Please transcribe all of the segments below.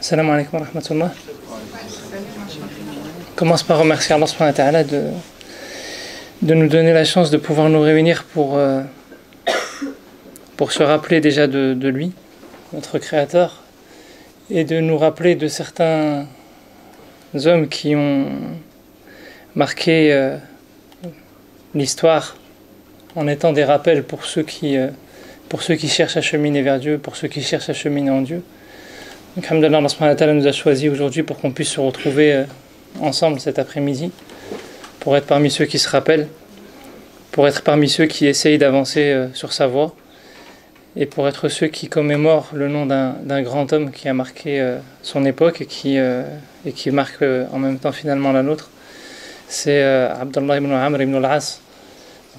Salam alaikum wa rahmatullah. Commence par remercier Allah subhanahu wa ta'ala de nous donner la chance de pouvoir nous réunir pour se rappeler déjà de lui, notre Créateur, et de nous rappeler de certains hommes qui ont marqué l'histoire en étant des rappels pour ceux qui cherchent à cheminer vers Dieu, pour ceux qui cherchent à cheminer en Dieu. Donc, alhamdoulilah, Allah subhanahu wa ta'ala nous a choisis aujourd'hui pour qu'on puisse se retrouver ensemble cet après-midi, pour être parmi ceux qui se rappellent, pour être parmi ceux qui essayent d'avancer sur sa voie, et pour être ceux qui commémorent le nom d'un grand homme qui a marqué son époque et qui marque en même temps finalement la nôtre. C'est Abdullah ibn Amr ibn al-As.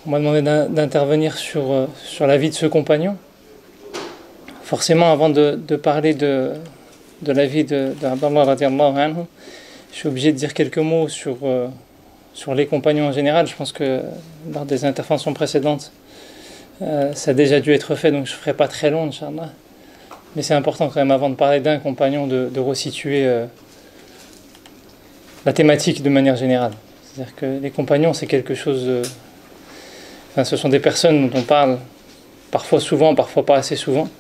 On m'a demandé d'intervenir sur la vie de ce compagnon. Forcément, avant de parler de la vie d'Abdullah radiallahu anhu, je suis obligé de dire quelques mots sur les compagnons en général. Je pense que lors des interventions précédentes, ça a déjà dû être fait, donc je ne ferai pas très long, Inch'Allah. Mais c'est important quand même, avant de parler d'un compagnon, de resituer la thématique de manière générale. C'est-à-dire que les compagnons, c'est quelque chose ce sont des personnes dont on parle parfois souvent, parfois pas assez souvent.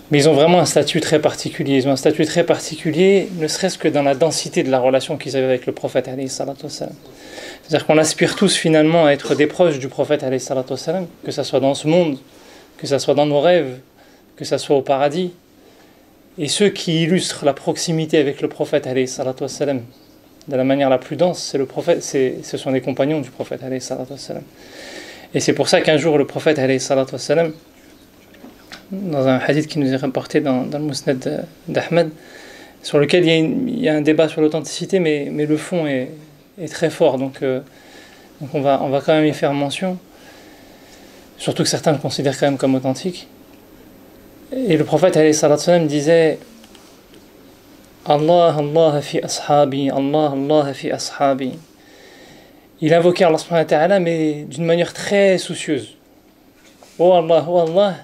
Mais ils ont vraiment un statut très particulier. Ils ont un statut très particulier, ne serait-ce que dans la densité de la relation qu'ils avaient avec le prophète alayhi salatu wassalam. C'est-à-dire qu'on aspire tous finalement à être des proches du prophète alayhi salatu wassalam, que ça soit dans ce monde, que ça soit dans nos rêves, que ça soit au paradis. Et ceux qui illustrent la proximité avec le prophète alayhi salatu wassalam de la manière la plus dense, c'est le prophète, ce sont les compagnons du prophète alayhi salatu wassalam. Et c'est pour ça qu'un jour le prophète alayhi salatu wassalam, dans un hadith qui nous est rapporté dans le Musnad d'Ahmed, sur lequel il y a un débat sur l'authenticité, mais le fond est très fort, donc on va quand même y faire mention, surtout que certains le considèrent quand même comme authentique. Et le prophète alayhi salatu wassalam disait: Allah, Allah fi ashabi, Allah, Allah fi ashabi. Il invoquait Allah subhanahu wa ta'ala, mais d'une manière très soucieuse. Oh Allah,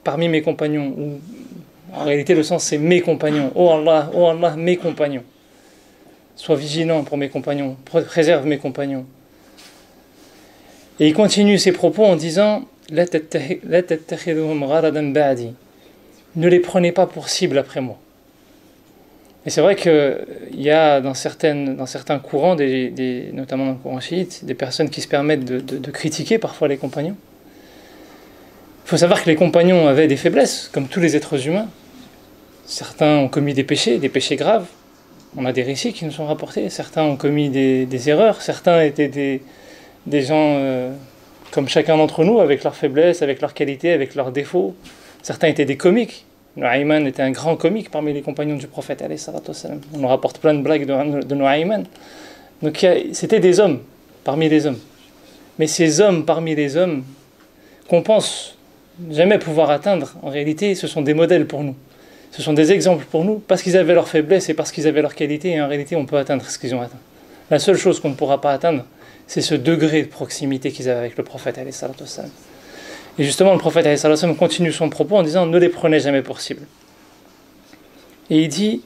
parmi mes compagnons. Ou, en réalité, le sens c'est mes compagnons. Oh Allah, mes compagnons. Sois vigilant pour mes compagnons, préserve mes compagnons. Et il continue ses propos en disant: La tattakhidhuhum gharadan ba'di. Ne les prenez pas pour cible après moi. Et c'est vrai qu'il y a dans certains courants, notamment dans le courant chiite, des personnes qui se permettent de critiquer parfois les compagnons. Il faut savoir que les compagnons avaient des faiblesses, comme tous les êtres humains. Certains ont commis des péchés graves. On a des récits qui nous sont rapportés. Certains ont commis des erreurs. Certains étaient des gens comme chacun d'entre nous, avec leurs faiblesses, avec leurs qualités, avec leurs défauts. Certains étaient des comiques. Nu'ayman était un grand comique parmi les compagnons du prophète alayhi salatu wassalam. On nous rapporte plein de blagues de Nu'ayman. Donc c'était des hommes parmi les hommes. Mais ces hommes parmi les hommes qu'on pense jamais pouvoir atteindre, en réalité ce sont des modèles pour nous. Ce sont des exemples pour nous parce qu'ils avaient leurs faiblesses et parce qu'ils avaient leurs qualités, et en réalité on peut atteindre ce qu'ils ont atteint. La seule chose qu'on ne pourra pas atteindre, c'est ce degré de proximité qu'ils avaient avec le prophète alayhi salatu wassalam. Et justement, le prophète alayhi salatu wassalam continue son propos en disant: ne les prenez jamais pour cible. Et il dit: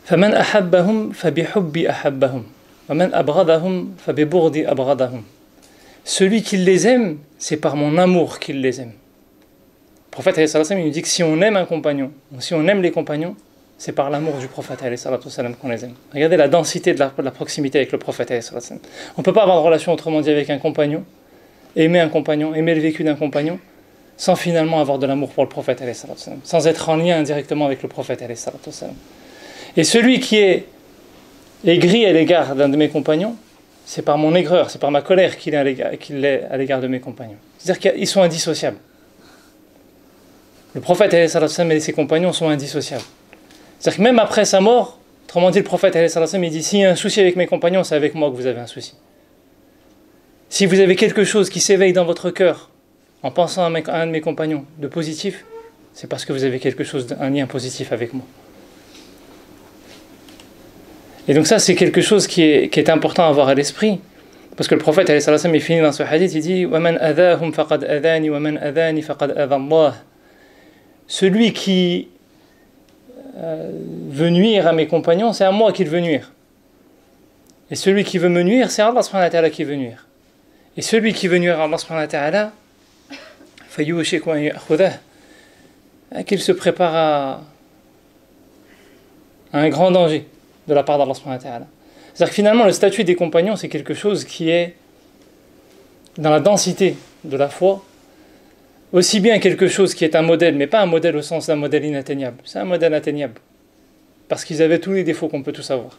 فَمَنْ أَحَبَّهُمْ فَبِحُبِّ أَحَبَّهُمْ وَمَنْ أَبْغَضَهُمْ فَبِبُغْضِ أَبْغَضَهُمْ. Celui qui les aime, c'est par mon amour qu'il les aime. Le prophète alayhi salatu wassalam, il nous dit que si on aime un compagnon, ou si on aime les compagnons, c'est par l'amour du prophète alayhi salatu wassalam qu'on les aime. Regardez la densité de la proximité avec le prophète alayhi salatu wassalam. On ne peut pas avoir de relation autrement dit avec un compagnon, aimer un compagnon, aimer le vécu d'un compagnon, sans finalement avoir de l'amour pour le prophète alayhi salatu wassalam, sans être en lien indirectement avec le prophète alayhi salatu wassalam. Et celui qui est aigri à l'égard d'un de mes compagnons, c'est par mon aigreur, c'est par ma colère qu'il est à l'égard de mes compagnons. C'est-à-dire qu'ils sont indissociables. Le prophète alayhi salatu wassalam et ses compagnons sont indissociables. C'est-à-dire que même après sa mort, autrement dit, le prophète alayhi salatu wassalam, il dit: s'il y a un souci avec mes compagnons, c'est avec moi que vous avez un souci. Si vous avez quelque chose qui s'éveille dans votre cœur en pensant à un de mes compagnons de positif, c'est parce que vous avez quelque chose, un lien positif avec moi. Et donc ça, c'est quelque chose qui est important à avoir à l'esprit. Parce que le prophète, alayhi salatu wassalam, il finit dans ce hadith, il dit: وَمَنْ أَذَاهُمْ فَقَدْ أَذَانِ وَمَنْ أَذَانِ فَقَدْ أَذَى اللَّهِ. celui qui veut nuire à mes compagnons, c'est à moi qu'il veut nuire. Et celui qui veut me nuire, c'est Allah subhanahu wa ta'ala qui veut nuire. Et celui qui veut nuire à Allah subhanahu wa ta'ala, qu'il se prépare à un grand danger de la part d'Allah subhanahu wa ta'ala. C'est-à-dire que finalement, le statut des compagnons, c'est quelque chose qui est dans la densité de la foi, aussi bien quelque chose qui est un modèle, mais pas un modèle au sens d'un modèle inatteignable. C'est un modèle atteignable. Parce qu'ils avaient tous les défauts qu'on peut tous avoir.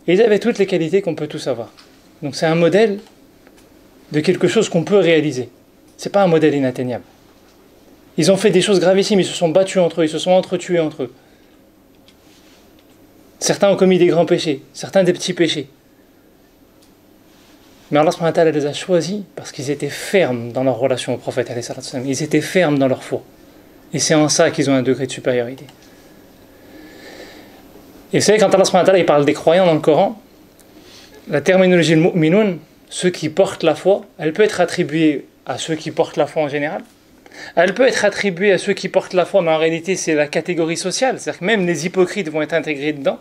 Et ils avaient toutes les qualités qu'on peut tous avoir. Donc c'est un modèle de quelque chose qu'on peut réaliser. C'est pas un modèle inatteignable. Ils ont fait des choses gravissimes, ils se sont battus entre eux, ils se sont entretués entre eux. Certains ont commis des grands péchés, certains des petits péchés. Mais Allah subhanahu wa ta'ala les a choisis parce qu'ils étaient fermes dans leur relation au prophète alayhi salatu wassalam. Ils étaient fermes dans leur foi. Et c'est en ça qu'ils ont un degré de supériorité. Et vous savez, quand Allah subhanahu wa ta'ala il parle des croyants dans le Coran, la terminologie le mu'minun, ceux qui portent la foi, elle peut être attribuée à ceux qui portent la foi en général. Elle peut être attribuée à ceux qui portent la foi, mais en réalité c'est la catégorie sociale, c'est-à-dire que même les hypocrites vont être intégrés dedans.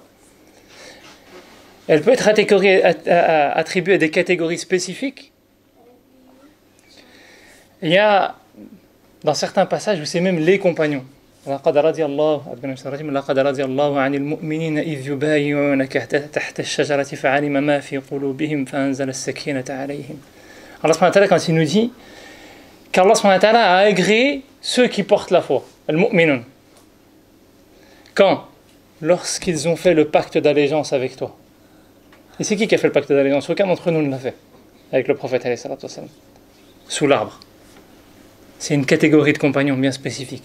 Elle peut être attribuée à des catégories spécifiques. Il y a dans certains passages où c'est même les compagnons. لقد رضي الله عن المؤمنين إذ يبايعونك تحت الشجرة فعلم ما في قلوبهم فأنزل السكينة عليهم. Allah subhanahu wa ta'ala, quand il nous dit qu'Allah subhanahu wa ta'ala a agréé ceux qui portent la foi, al-mu'minun. Quand? Lorsqu'ils ont fait le pacte d'allégeance avec toi. Et c'est qui a fait le pacte d'allégeance? Aucun d'entre nous ne l'a fait avec le prophète alayhi salatu wassalam. Sous l'arbre. C'est une catégorie de compagnons bien spécifique.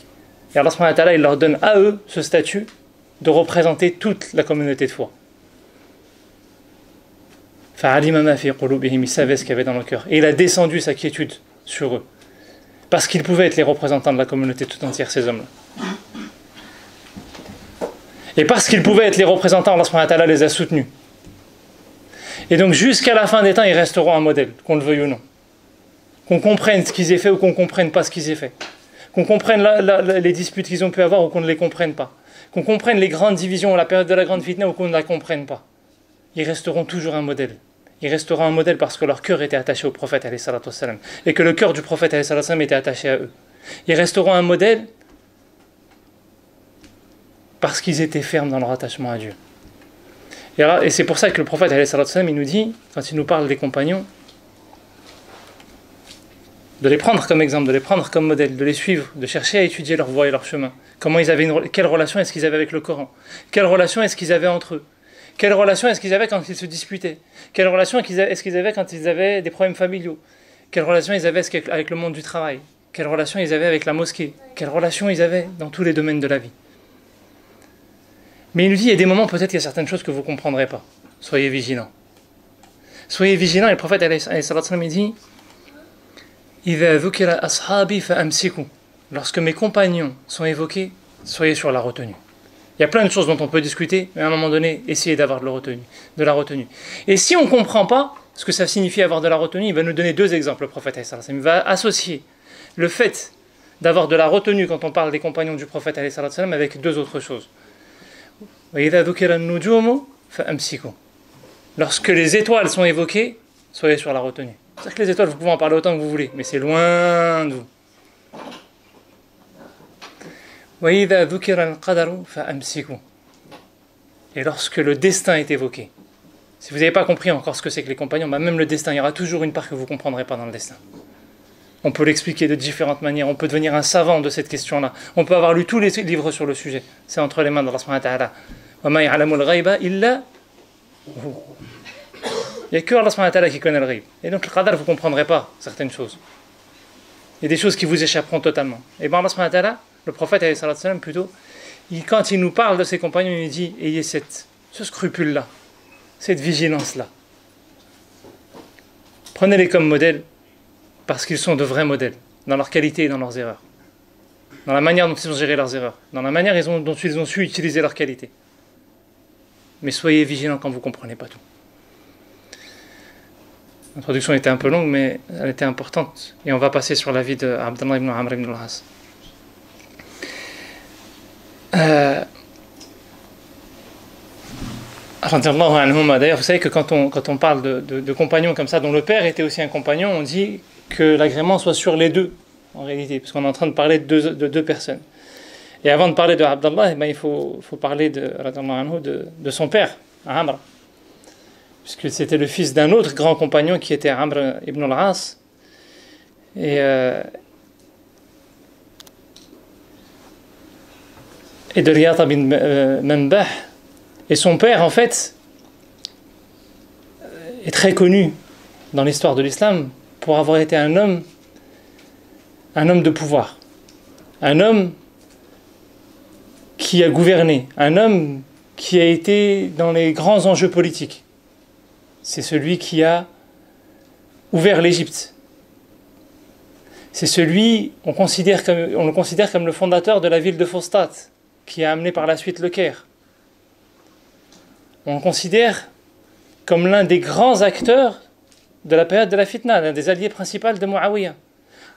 Et Allah subhanahu wa ta'ala, il leur donne à eux ce statut de représenter toute la communauté de foi. Il savait ce qu'il y avait dans leur cœur. Et il a descendu sa quiétude sur eux. Parce qu'ils pouvaient être les représentants de la communauté tout entière, ces hommes-là. Et parce qu'ils pouvaient être les représentants, Allah subhanahu wa ta'ala les a soutenus. Et donc jusqu'à la fin des temps, ils resteront un modèle, qu'on le veuille ou non. Qu'on comprenne ce qu'ils aient fait ou qu'on ne comprenne pas ce qu'ils aient fait. Qu'on comprenne les disputes qu'ils ont pu avoir ou qu'on ne les comprenne pas. Qu'on comprenne les grandes divisions, la période de la grande fitna ou qu'on ne la comprenne pas. Ils resteront toujours un modèle. Ils resteront un modèle parce que leur cœur était attaché au prophète alayhi salatu wassalam, et que le cœur du prophète alayhi salatu wassalam était attaché à eux. Ils resteront un modèle parce qu'ils étaient fermes dans leur attachement à Dieu. Et c'est pour ça que le prophète alayhi salatu wassalam, il nous dit, quand il nous parle des compagnons, de les prendre comme exemple, de les prendre comme modèle, de les suivre, de chercher à étudier leur voie et leur chemin. Comment ils avaient quelle relation est-ce qu'ils avaient avec le Coran? Quelle relation est-ce qu'ils avaient entre eux? Quelle relation est-ce qu'ils avaient quand ils se disputaient? Quelle relation est-ce qu'ils avaient quand ils avaient des problèmes familiaux? Quelle relation ils avaient avec le monde du travail? Quelle relation ils avaient avec la mosquée? Quelle relation ils avaient dans tous les domaines de la vie? Mais il nous dit, il y a des moments, peut-être qu'il y a certaines choses que vous ne comprendrez pas. Soyez vigilants. Soyez vigilants, et le prophète alayhi salatu wassalam, il dit, lorsque mes compagnons sont évoqués, soyez sur la retenue. Il y a plein de choses dont on peut discuter, mais à un moment donné, essayez d'avoir de la retenue. Et si on ne comprend pas ce que ça signifie avoir de la retenue, il va nous donner deux exemples, le prophète alayhi salatu wassalam. Il va associer le fait d'avoir de la retenue quand on parle des compagnons du prophète alayhi salatu wassalam avec deux autres choses. Lorsque les étoiles sont évoquées, soyez sur la retenue. C'est-à-dire que les étoiles, vous pouvez en parler autant que vous voulez, mais c'est loin de vous. Et lorsque le destin est évoqué, si vous n'avez pas compris encore ce que c'est que les compagnons, même le destin, il y aura toujours une part que vous ne comprendrez pas dans le destin. On peut l'expliquer de différentes manières, on peut devenir un savant de cette question-là, on peut avoir lu tous les livres sur le sujet. C'est entre les mains d'Allah subhanahu wa ta'ala. Il n'y a que Allah subhanahu wa ta'ala qui connaît le ghaib. Et donc le qadar, vous ne comprendrez pas certaines choses. Il y a des choses qui vous échapperont totalement. Et bien Allah subhanahu wa ta'ala, le prophète alayhi salatu wassalam plutôt, quand il nous parle de ses compagnons, il nous dit, ayez ce scrupule-là, cette vigilance-là. Prenez-les comme modèles, parce qu'ils sont de vrais modèles, dans leurs qualités et dans leurs erreurs. Dans la manière dont ils ont géré leurs erreurs, dans la manière dont ils ont su utiliser leurs qualités. Mais soyez vigilants quand vous ne comprenez pas tout. L'introduction était un peu longue, mais elle était importante. Et on va passer sur la vie de Abdallah ibn Amr ibn al-As. D'ailleurs, vous savez que quand on parle de compagnons comme ça, dont le père était aussi un compagnon, on dit que l'agrément soit sur les deux, en réalité, parce qu'on est en train de parler de deux personnes. Et avant de parler de Abdallah, il faut parler de son père, Amr, puisque c'était le fils d'un autre grand compagnon qui était Amr ibn al-As. Et de Riyata bin Manbah. Et son père, en fait, est très connu dans l'histoire de l'islam pour avoir été un homme de pouvoir, un homme qui a gouverné, un homme qui a été dans les grands enjeux politiques. C'est celui qui a ouvert l'Égypte. C'est celui, on le considère comme le fondateur de la ville de Fostat, qui a amené par la suite le Caire. On le considère comme l'un des grands acteurs de la période de la fitna, l'un des alliés principaux de Muawiyah.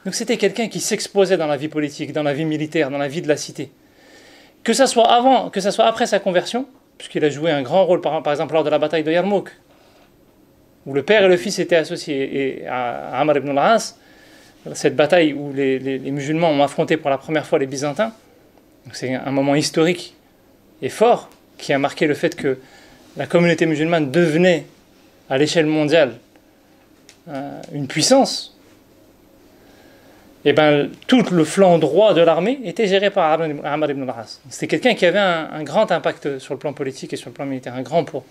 Donc c'était quelqu'un qui s'exposait dans la vie politique, dans la vie militaire, dans la vie de la cité. Que ça soit avant, que ça soit après sa conversion, puisqu'il a joué un grand rôle, par exemple lors de la bataille de Yarmouk, où le père et le fils étaient associés, et à Amr ibn al-As, cette bataille où les musulmans ont affronté pour la première fois les Byzantins. Donc c'est un moment historique et fort qui a marqué le fait que la communauté musulmane devenait à l'échelle mondiale une puissance. Et bien tout le flanc droit de l'armée était géré par Amr ibn al-As. C'était quelqu'un qui avait un grand impact sur le plan politique et sur le plan militaire, un grand poids.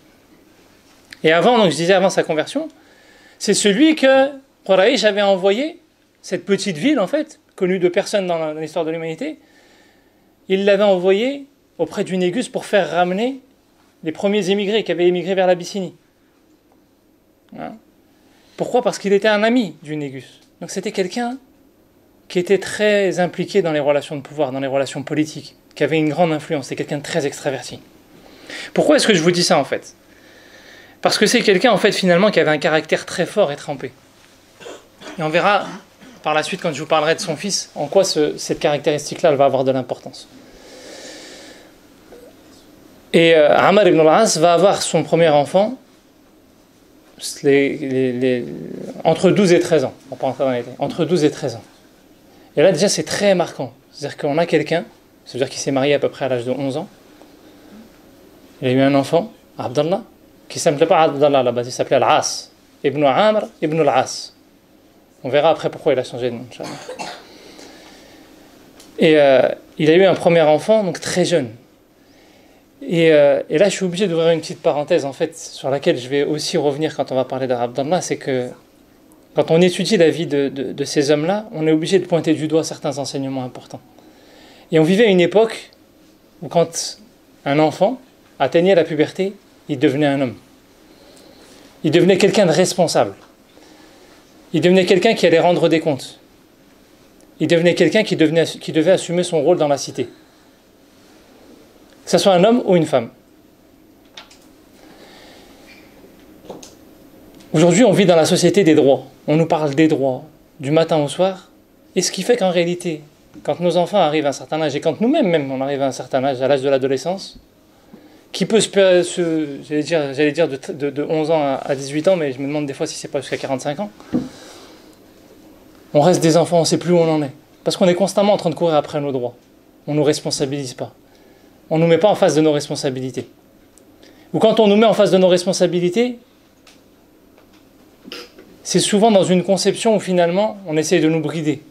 Et avant, donc je disais avant sa conversion, c'est celui que Quraysh avait envoyé, cette petite ville en fait, connue de personne dans l'histoire de l'humanité, il l'avait envoyé auprès du Négus pour faire ramener les premiers émigrés qui avaient émigré vers l'Abyssinie. Hein? Pourquoi ? Parce qu'il était un ami du Négus. Donc c'était quelqu'un qui était très impliqué dans les relations de pouvoir, dans les relations politiques, qui avait une grande influence. C'était quelqu'un de très extraverti. Pourquoi est-ce que je vous dis ça en fait ? Parce que c'est quelqu'un en fait finalement qui avait un caractère très fort et trempé. Et on verra par la suite quand je vous parlerai de son fils en quoi cette caractéristique-là elle va avoir de l'importance. Et Amr ibn al-As va avoir son premier enfant entre 12 et 13 ans. On va pas rentrer dans les détails. Entre 12 et 13 ans. Et là déjà c'est très marquant. C'est-à-dire qu'on a quelqu'un, c'est-à-dire qu'il s'est marié à peu près à l'âge de 11 ans. Il a eu un enfant, Abdallah, qui ne s'appelait pas Abdallah à la base, il s'appelait Al-As. Ibn Amr ibn al-As. On verra après pourquoi il a changé de nom, Inch'Allah. Et il a eu un premier enfant, donc très jeune. Et là, je suis obligé d'ouvrir une petite parenthèse, en fait, sur laquelle je vais aussi revenir quand on va parler d'Abdallah, c'est que quand on étudie la vie de ces hommes-là, on est obligé de pointer du doigt certains enseignements importants. Et on vivait à une époque où quand un enfant atteignait la puberté, il devenait un homme. Il devenait quelqu'un de responsable. Il devenait quelqu'un qui allait rendre des comptes. Il devenait quelqu'un qui devait assumer son rôle dans la cité. Que ce soit un homme ou une femme. Aujourd'hui, on vit dans la société des droits. On nous parle des droits, du matin au soir. Et ce qui fait qu'en réalité, quand nos enfants arrivent à un certain âge, et quand nous-mêmes même, on arrive à un certain âge, à l'âge de l'adolescence, qui peut j'allais dire de 11 ans à 18 ans, mais je me demande des fois si c'est pas jusqu'à 45 ans, on reste des enfants, on ne sait plus où on en est. Parce qu'on est constamment en train de courir après nos droits. On ne nous responsabilise pas. On ne nous met pas en face de nos responsabilités. Ou quand on nous met en face de nos responsabilités, c'est souvent dans une conception où finalement on essaye de nous brider.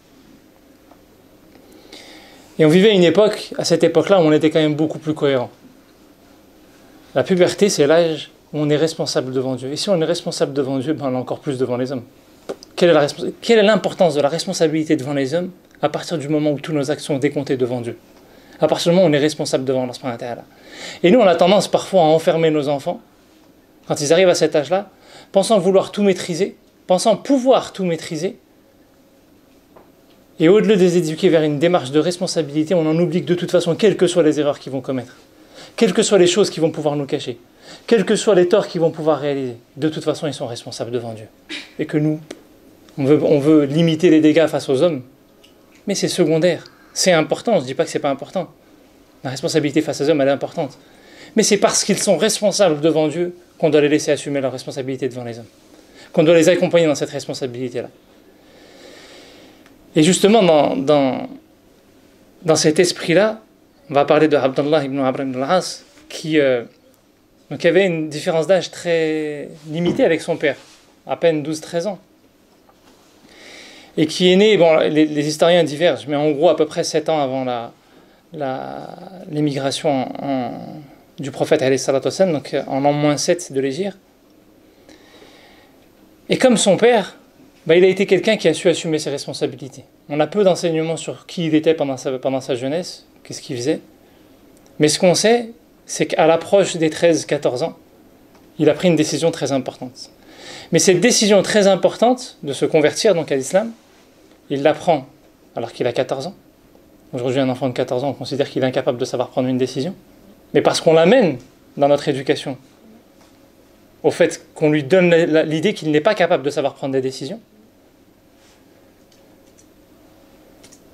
Et on vivait à cette époque-là, où on était quand même beaucoup plus cohérent. La puberté, c'est l'âge où on est responsable devant Dieu. Et si on est responsable devant Dieu, on est encore plus devant les hommes. Quelle est l'importance de la responsabilité devant les hommes à partir du moment où tous nos actes sont décomptés devant Dieu ? À partir du moment où on est responsable devant Allah subhanahu wa ta'ala. Et nous, on a tendance parfois à enfermer nos enfants, quand ils arrivent à cet âge-là, pensant vouloir tout maîtriser, pensant pouvoir tout maîtriser, et au-delà de les éduquer vers une démarche de responsabilité, on en oublie que de toute façon, quelles que soient les erreurs qu'ils vont commettre, quelles que soient les choses qu'ils vont pouvoir nous cacher, quels que soient les torts qu'ils vont pouvoir réaliser, de toute façon, ils sont responsables devant Dieu. Et que nous, on veut limiter les dégâts face aux hommes, mais c'est secondaire. C'est important, on ne se dit pas que c'est pas important. La responsabilité face aux hommes, elle est importante. Mais c'est parce qu'ils sont responsables devant Dieu qu'on doit les laisser assumer leur responsabilité devant les hommes. Qu'on doit les accompagner dans cette responsabilité-là. Et justement, dans cet esprit-là, on va parler de Abdallah ibn Amr ibn al-As, qui avait une différence d'âge très limitée avec son père, à peine 12-13 ans. Et qui est né, bon, les historiens divergent, mais en gros à peu près 7 ans avant l'émigration du prophète alayhi salatu wassalam, donc en l'an -7 de l'Hégire. Et comme son père, il a été quelqu'un qui a su assumer ses responsabilités. On a peu d'enseignements sur qui il était pendant sa jeunesse, qu'est-ce qu'il faisait. Mais ce qu'on sait, c'est qu'à l'approche des 13-14 ans, il a pris une décision très importante. Mais cette décision très importante de se convertir donc à l'islam, il la prend alors qu'il a 14 ans. Aujourd'hui, un enfant de 14 ans, on considère qu'il est incapable de savoir prendre une décision. Mais parce qu'on l'amène dans notre éducation au fait qu'on lui donne l'idée qu'il n'est pas capable de savoir prendre des décisions.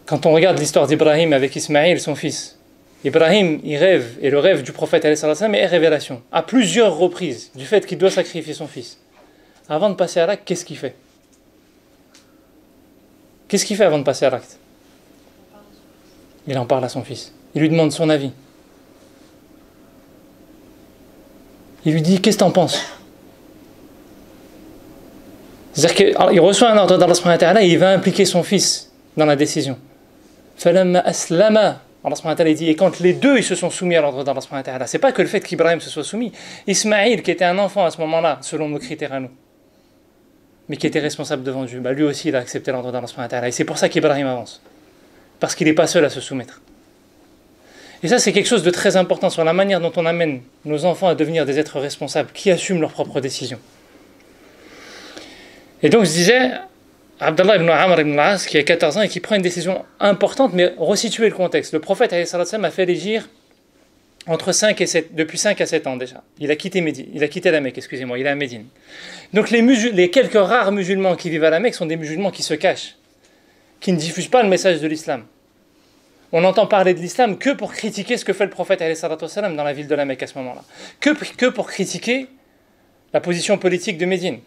Quand on regarde l'histoire d'Ibrahim avec Ismaïl, son fils, Ibrahim, il rêve, et le rêve du prophète est révélation, à plusieurs reprises, du fait qu'il doit sacrifier son fils. Avant de passer à l'acte, qu'est-ce qu'il fait? Qu'est-ce qu'il fait avant de passer à l'acte? Il en parle à son fils. Il lui demande son avis. Il lui dit, qu'est-ce que t'en penses? C'est-à-dire qu'il reçoit un ordre d'Allah subhanahu wa ta'ala et il va impliquer son fils dans la décision. Falamma aslama, Allah subhanahu wa ta'ala dit, et quand les deux ils se sont soumis à l'ordre d'Allah subhanahu wa ta'ala, c'est pas que le fait qu'Ibrahim se soit soumis, Ismaïl qui était un enfant à ce moment-là, selon nos critères à nous, mais qui était responsable devant Dieu, lui aussi il a accepté l'ordre d'Allah subhanahu wa ta'ala. Et c'est pour ça qu'Ibrahim avance. Parce qu'il n'est pas seul à se soumettre. Et ça c'est quelque chose de très important sur la manière dont on amène nos enfants à devenir des êtres responsables, qui assument leurs propres décisions. Et donc je disais, Abdallah ibn Amr ibn al-As, qui a 14 ans et qui prend une décision importante, mais resituer le contexte. Le prophète a fait l'hégire depuis 5 à 7 ans déjà. Il a quitté la Mecque, il est à Médine. Donc les quelques rares musulmans qui vivent à la Mecque sont des musulmans qui se cachent, qui ne diffusent pas le message de l'islam. On n'entend parler de l'islam que pour critiquer ce que fait le prophète dans la ville de la Mecque à ce moment-là. Que pour critiquer la position politique de Médine.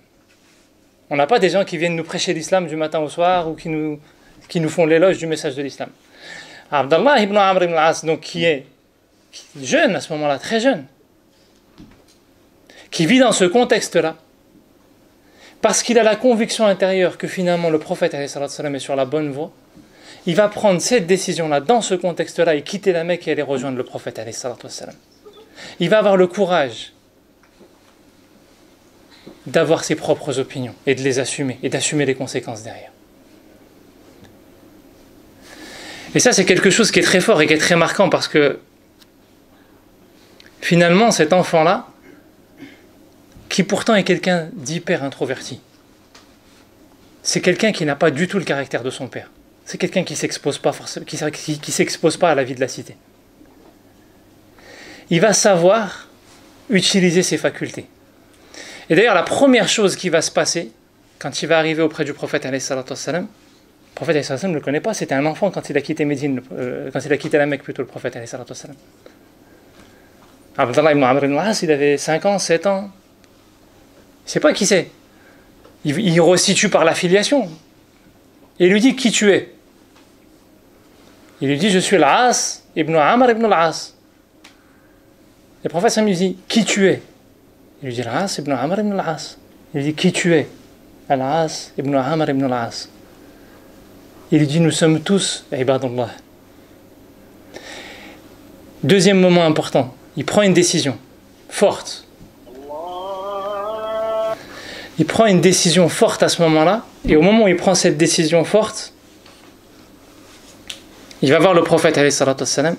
On n'a pas des gens qui viennent nous prêcher l'islam du matin au soir ou qui nous font l'éloge du message de l'islam. Abdallah ibn Amr ibn al-As, donc qui est jeune à ce moment-là, très jeune, qui vit dans ce contexte-là, parce qu'il a la conviction intérieure que finalement le prophète est sur la bonne voie, il va prendre cette décision-là dans ce contexte-là et quitter la Mecque et aller rejoindre le prophète. Il va avoir le courage d'avoir ses propres opinions et de les assumer et d'assumer les conséquences derrière. Et ça c'est quelque chose qui est très fort et qui est très marquant parce que finalement cet enfant-là, qui pourtant est quelqu'un d'hyper introverti, c'est quelqu'un qui n'a pas du tout le caractère de son père. C'est quelqu'un qui s'expose pas forcément, qui s'expose pas à la vie de la cité. Il va savoir utiliser ses facultés. Et d'ailleurs, la première chose qui va se passer quand il va arriver auprès du prophète alayhi salatu wassalam, le prophète alayhi salatu wassalam ne le connaît pas, c'était un enfant quand il a quitté Médine, quand il a quitté la Mecque plutôt, le prophète alayhi salatu wassalam. Abdallah ibn Amr ibn al-As, il avait 5 ans, 7 ans. Il ne sait pas qui c'est. Il resitue par l'affiliation. Et il lui dit qui tu es. Il lui dit je suis al-As ibn Amr ibn al-As. Le prophète lui dit qui tu es. Il lui dit al-As ibn Amr ibn al-As. Il lui dit qui tu es. Al-As ibn Amr ibn al-As. Il lui dit nous sommes tous ibadullah. Deuxième moment important, il prend une décision forte. Il prend une décision forte à ce moment-là, et au moment où il prend cette décision forte, il va voir le prophète alayhi salatu wassalam.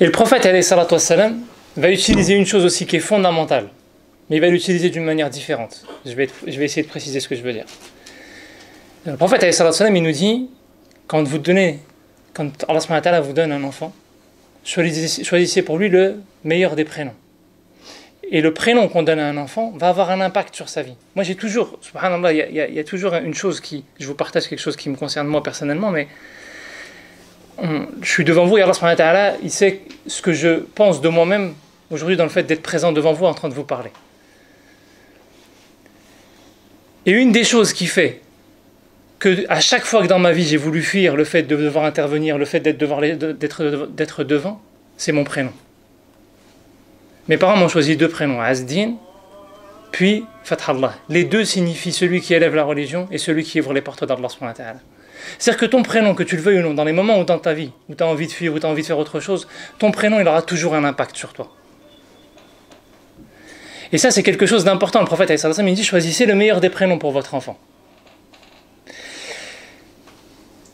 Et le prophète alayhi salatu wassalam va utiliser une chose aussi qui est fondamentale, mais il va l'utiliser d'une manière différente. Je vais essayer de préciser ce que je veux dire. Le prophète alayhi salatu wassalam, il nous dit, quand Allah subhanahu wa ta'ala vous donne un enfant, choisissez pour lui le meilleur des prénoms. Et le prénom qu'on donne à un enfant va avoir un impact sur sa vie. Moi j'ai toujours, subhanallah, il y a toujours une chose je vous partage quelque chose qui me concerne moi personnellement, mais je suis devant vous et Allah subhanahu wa ta'ala, il sait ce que je pense de moi-même aujourd'hui dans le fait d'être présent devant vous en train de vous parler. Et une des choses qui fait que à chaque fois que dans ma vie j'ai voulu fuir le fait de devoir intervenir, le fait d'être devant, c'est mon prénom. Mes parents m'ont choisi deux prénoms, Azdin, puis Fathallah. Les deux signifient celui qui élève la religion et celui qui ouvre les portes d'Allah subhanahu wa ta'ala. C'est-à-dire que ton prénom, que tu le veuilles ou non, dans les moments où dans ta vie, où tu as envie de fuir, où tu as envie de faire autre chose, ton prénom, il aura toujours un impact sur toi. Et ça, c'est quelque chose d'important. Le prophète, il dit, choisissez le meilleur des prénoms pour votre enfant.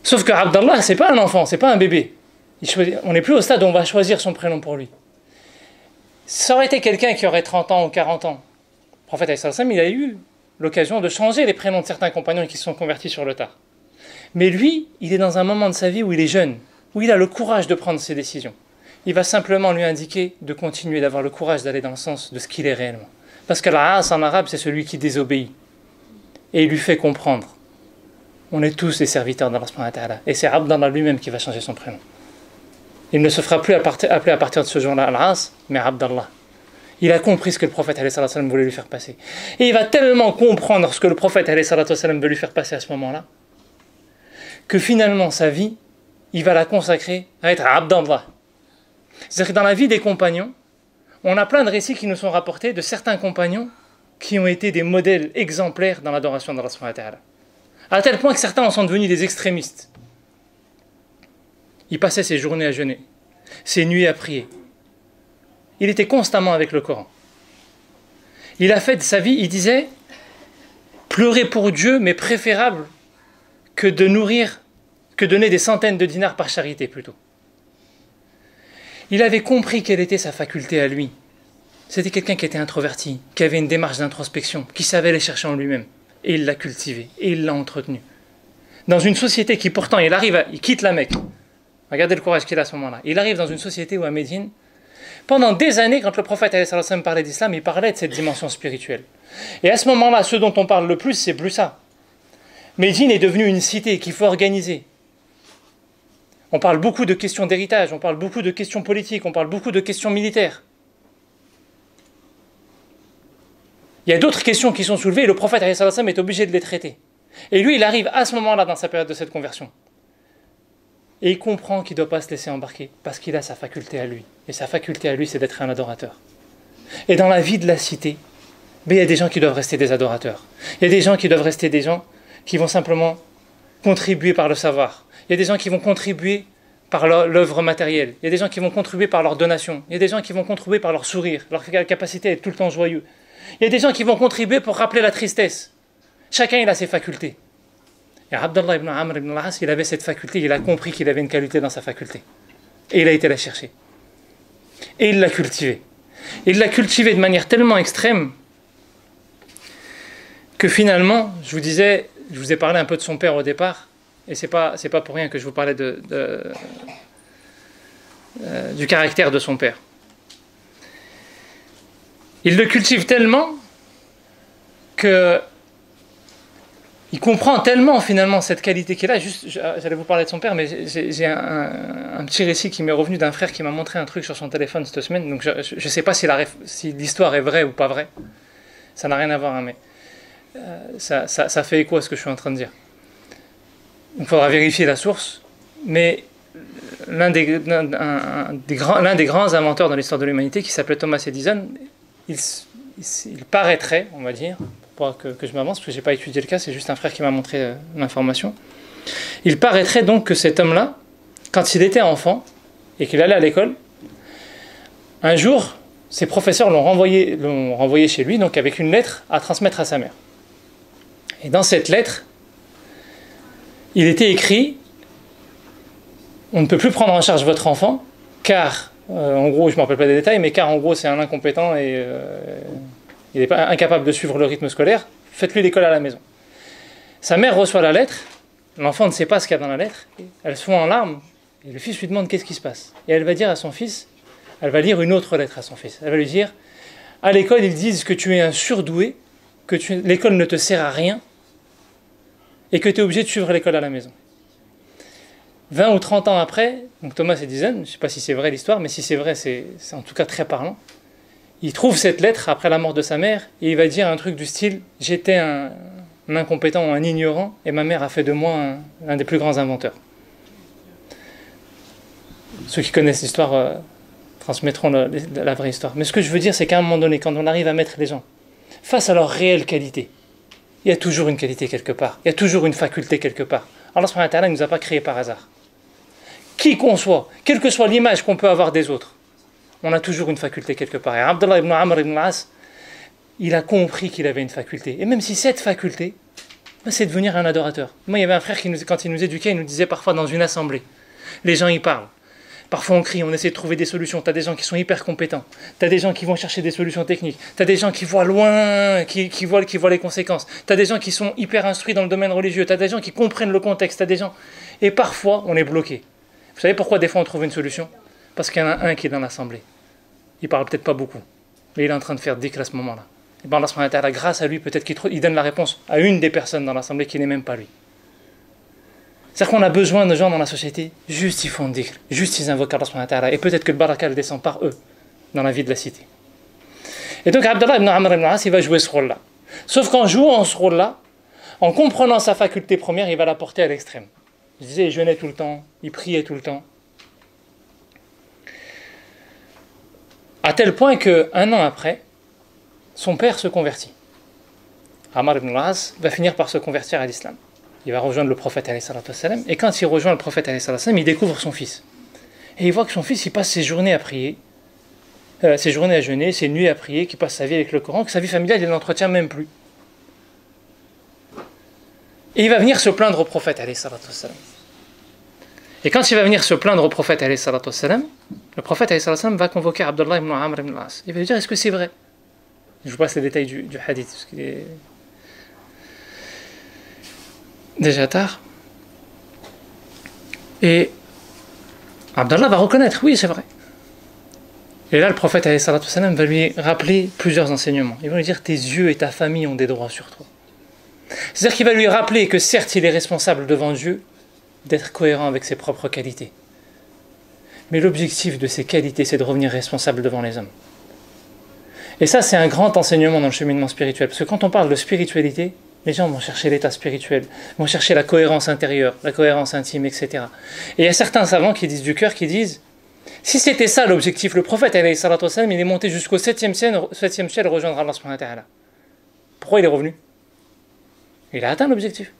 Sauf que Abdallah, c'est pas un enfant, c'est pas un bébé. On n'est plus au stade où on va choisir son prénom pour lui. Ça aurait été quelqu'un qui aurait 30 ans ou 40 ans. Le prophète, il a eu l'occasion de changer les prénoms de certains compagnons qui se sont convertis sur le tard. Mais lui, il est dans un moment de sa vie où il est jeune, où il a le courage de prendre ses décisions. Il va simplement lui indiquer de continuer, d'avoir le courage d'aller dans le sens de ce qu'il est réellement. Parce que l'Aas en arabe, c'est celui qui désobéit. Et il lui fait comprendre. On est tous des serviteurs d'Allah subhanahu wa ta'ala. Et c'est Abdallah lui-même qui va changer son prénom. Il ne se fera plus appeler à partir de ce jour-là Al-As, mais Abdallah. Il a compris ce que le prophète alayhi salatu wa sallam voulait lui faire passer. Et il va tellement comprendre ce que le prophète alayhi salatu wa sallam veut lui faire passer à ce moment-là, que finalement sa vie, il va la consacrer à être Abdallah. C'est-à-dire que dans la vie des compagnons, on a plein de récits qui nous sont rapportés de certains compagnons qui ont été des modèles exemplaires dans l'adoration d'Allah subhanahu wa ta'ala. À tel point que certains en sont devenus des extrémistes. Il passait ses journées à jeûner, ses nuits à prier. Il était constamment avec le Coran. Il a fait de sa vie, il disait, pleurer pour Dieu, mais préférable que de nourrir, que donner des centaines de dinars par charité plutôt. Il avait compris quelle était sa faculté à lui. C'était quelqu'un qui était introverti, qui avait une démarche d'introspection, qui savait les chercher en lui-même. Et il l'a cultivé, et il l'a entretenu. Dans une société qui pourtant, il quitte la Mecque. Regardez le courage qu'il a à ce moment-là. Il arrive dans une société où à Médine, pendant des années, quand le prophète parlait d'islam, il parlait de cette dimension spirituelle. Et à ce moment-là, ce dont on parle le plus, c'est plus ça. Médine est devenue une cité qu'il faut organiser. On parle beaucoup de questions d'héritage, on parle beaucoup de questions politiques, on parle beaucoup de questions militaires. Il y a d'autres questions qui sont soulevées et le prophète est obligé de les traiter. Et lui, il arrive à ce moment-là dans sa période de cette conversion. Et il comprend qu'il ne doit pas se laisser embarquer parce qu'il a sa faculté à lui. Et sa faculté à lui, c'est d'être un adorateur. Et dans la vie de la cité, il y a des gens qui doivent rester des adorateurs. Il y a des gens qui doivent rester des gens qui vont simplement contribuer par le savoir. Il y a des gens qui vont contribuer par l'œuvre matérielle. Il y a des gens qui vont contribuer par leur donation. Il y a des gens qui vont contribuer par leur sourire, leur capacité à être tout le temps joyeux. Il y a des gens qui vont contribuer pour rappeler la tristesse. Chacun, il a ses facultés. Et Abdallah ibn Amr ibn al-As, il avait cette faculté, il a compris qu'il avait une qualité dans sa faculté. Et il a été la chercher. Et il l'a cultivée. Il l'a cultivée de manière tellement extrême que finalement, je vous ai parlé un peu de son père au départ, et c'est pas pour rien que je vous parlais du caractère de son père. Il le cultive tellement que il comprend tellement finalement cette qualité qu'il a. J'allais vous parler de son père, mais j'ai un petit récit qui m'est revenu d'un frère qui m'a montré un truc sur son téléphone cette semaine. Donc je ne sais pas si l'histoire est vraie ou pas vraie. Ça n'a rien à voir, hein, mais ça fait écho à ce que je suis en train de dire. Il faudra vérifier la source. Mais l'un des grands inventeurs dans l'histoire de l'humanité, qui s'appelait Thomas Edison, il paraîtrait, on va dire, pour que je m'avance, parce que je n'ai pas étudié le cas, c'est juste un frère qui m'a montré l'information. Il paraîtrait donc que cet homme-là, quand il était enfant et qu'il allait à l'école, un jour, ses professeurs l'ont renvoyé chez lui, donc avec une lettre à transmettre à sa mère. Et dans cette lettre, il était écrit « On ne peut plus prendre en charge votre enfant, car, en gros, je ne me rappelle pas des détails, mais car en gros c'est un incompétent et il n'est pas incapable de suivre le rythme scolaire, faites-lui l'école à la maison. » Sa mère reçoit la lettre, l'enfant ne sait pas ce qu'il y a dans la lettre, elle se fond en larmes, et le fils lui demande qu'est-ce qui se passe. Et elle va dire à son fils, elle va lire une autre lettre à son fils, elle va lui dire « À l'école, ils disent que tu es un surdoué, que l'école ne te sert à rien, et que tu es obligé de suivre l'école à la maison. » 20 ou 30 ans après, donc Thomas Edison, je ne sais pas si c'est vrai l'histoire, mais si c'est vrai, c'est en tout cas très parlant. Il trouve cette lettre après la mort de sa mère et il va dire un truc du style « J'étais un incompétent ou un ignorant et ma mère a fait de moi un des plus grands inventeurs. » Ceux qui connaissent l'histoire transmettront la vraie histoire. Mais ce que je veux dire, c'est qu'à un moment donné, quand on arrive à mettre les gens face à leur réelle qualité, il y a toujours une qualité quelque part, il y a toujours une faculté quelque part. Allah subhanahu wa ta'ala ne nous a pas créés par hasard. Qui qu'on soit, quelle que soit l'image qu'on peut avoir des autres, on a toujours une faculté quelque part. Et Abdullah ibn Amr ibn al-As, il a compris qu'il avait une faculté. Et même si cette faculté, c'est devenir un adorateur. Moi, il y avait un frère qui, quand il nous éduquait, il nous disait parfois dans une assemblée, les gens y parlent. Parfois on crie, on essaie de trouver des solutions. Tu as des gens qui sont hyper compétents. Tu as des gens qui vont chercher des solutions techniques. Tu as des gens qui voient loin, qui voient les conséquences. Tu as des gens qui sont hyper instruits dans le domaine religieux. Tu as des gens qui comprennent le contexte. T'as des gens... Et parfois, on est bloqué. Vous savez pourquoi des fois on trouve une solution? Parce qu'il y en a un qui est dans l'assemblée. Il parle peut-être pas beaucoup, mais il est en train de faire dhikr à ce moment-là. Et bien Allah subhanahu wa ta'ala, grâce à lui, peut-être qu'il donne la réponse à une des personnes dans l'assemblée qui n'est même pas lui. C'est-à-dire qu'on a besoin de gens dans la société, juste ils font dhikr, juste ils invoquent Allah subhanahu wa ta'ala, et peut-être que le baraka descend par eux dans la vie de la cité. Et donc Abdullah ibn Amr ibn al-As, il va jouer ce rôle-là. Sauf qu'en jouant ce rôle-là, en comprenant sa faculté première, il va la porter à l'extrême. Je disais, il jeûnait tout le temps, il priait tout le temps. À tel point qu'un an après, son père se convertit. Amr ibn al-As va finir par se convertir à l'islam. Il va rejoindre le prophète alayhi salatu wassalam, et quand il rejoint le prophète alayhi salatu wassalam, il découvre son fils. Et il voit que son fils, il passe ses journées à prier, ses journées à jeûner, ses nuits à prier, qu'il passe sa vie avec le Coran, que sa vie familiale, il ne l'entretient même plus. Et il va venir se plaindre au prophète alayhi salatu wassalam. Et quand il va venir se plaindre au prophète alayhi salatu wassalam, le prophète alayhi salatu wassalam va convoquer Abdullah ibn Amr ibn al-As. Il va lui dire, est-ce que c'est vrai? Je vous passe les détails du hadith, parce qu'il est déjà tard. Et Abdallah va reconnaître, oui, c'est vrai. Et là, le prophète alayhi salatu wassalam va lui rappeler plusieurs enseignements. Il va lui dire, tes yeux et ta famille ont des droits sur toi. C'est-à-dire qu'il va lui rappeler que certes, il est responsable devant Dieu d'être cohérent avec ses propres qualités. Mais l'objectif de ces qualités, c'est de revenir responsable devant les hommes. Et ça, c'est un grand enseignement dans le cheminement spirituel. Parce que quand on parle de spiritualité, les gens vont chercher l'état spirituel, vont chercher la cohérence intérieure, la cohérence intime, etc. Et il y a certains savants qui disent du cœur, qui disent, si c'était ça l'objectif, le prophète, alayhi salatu wassalam, il est monté jusqu'au 7e ciel rejoindre Allah subhanahu wa ta'ala. Pourquoi il est revenu? Il a atteint l'objectif.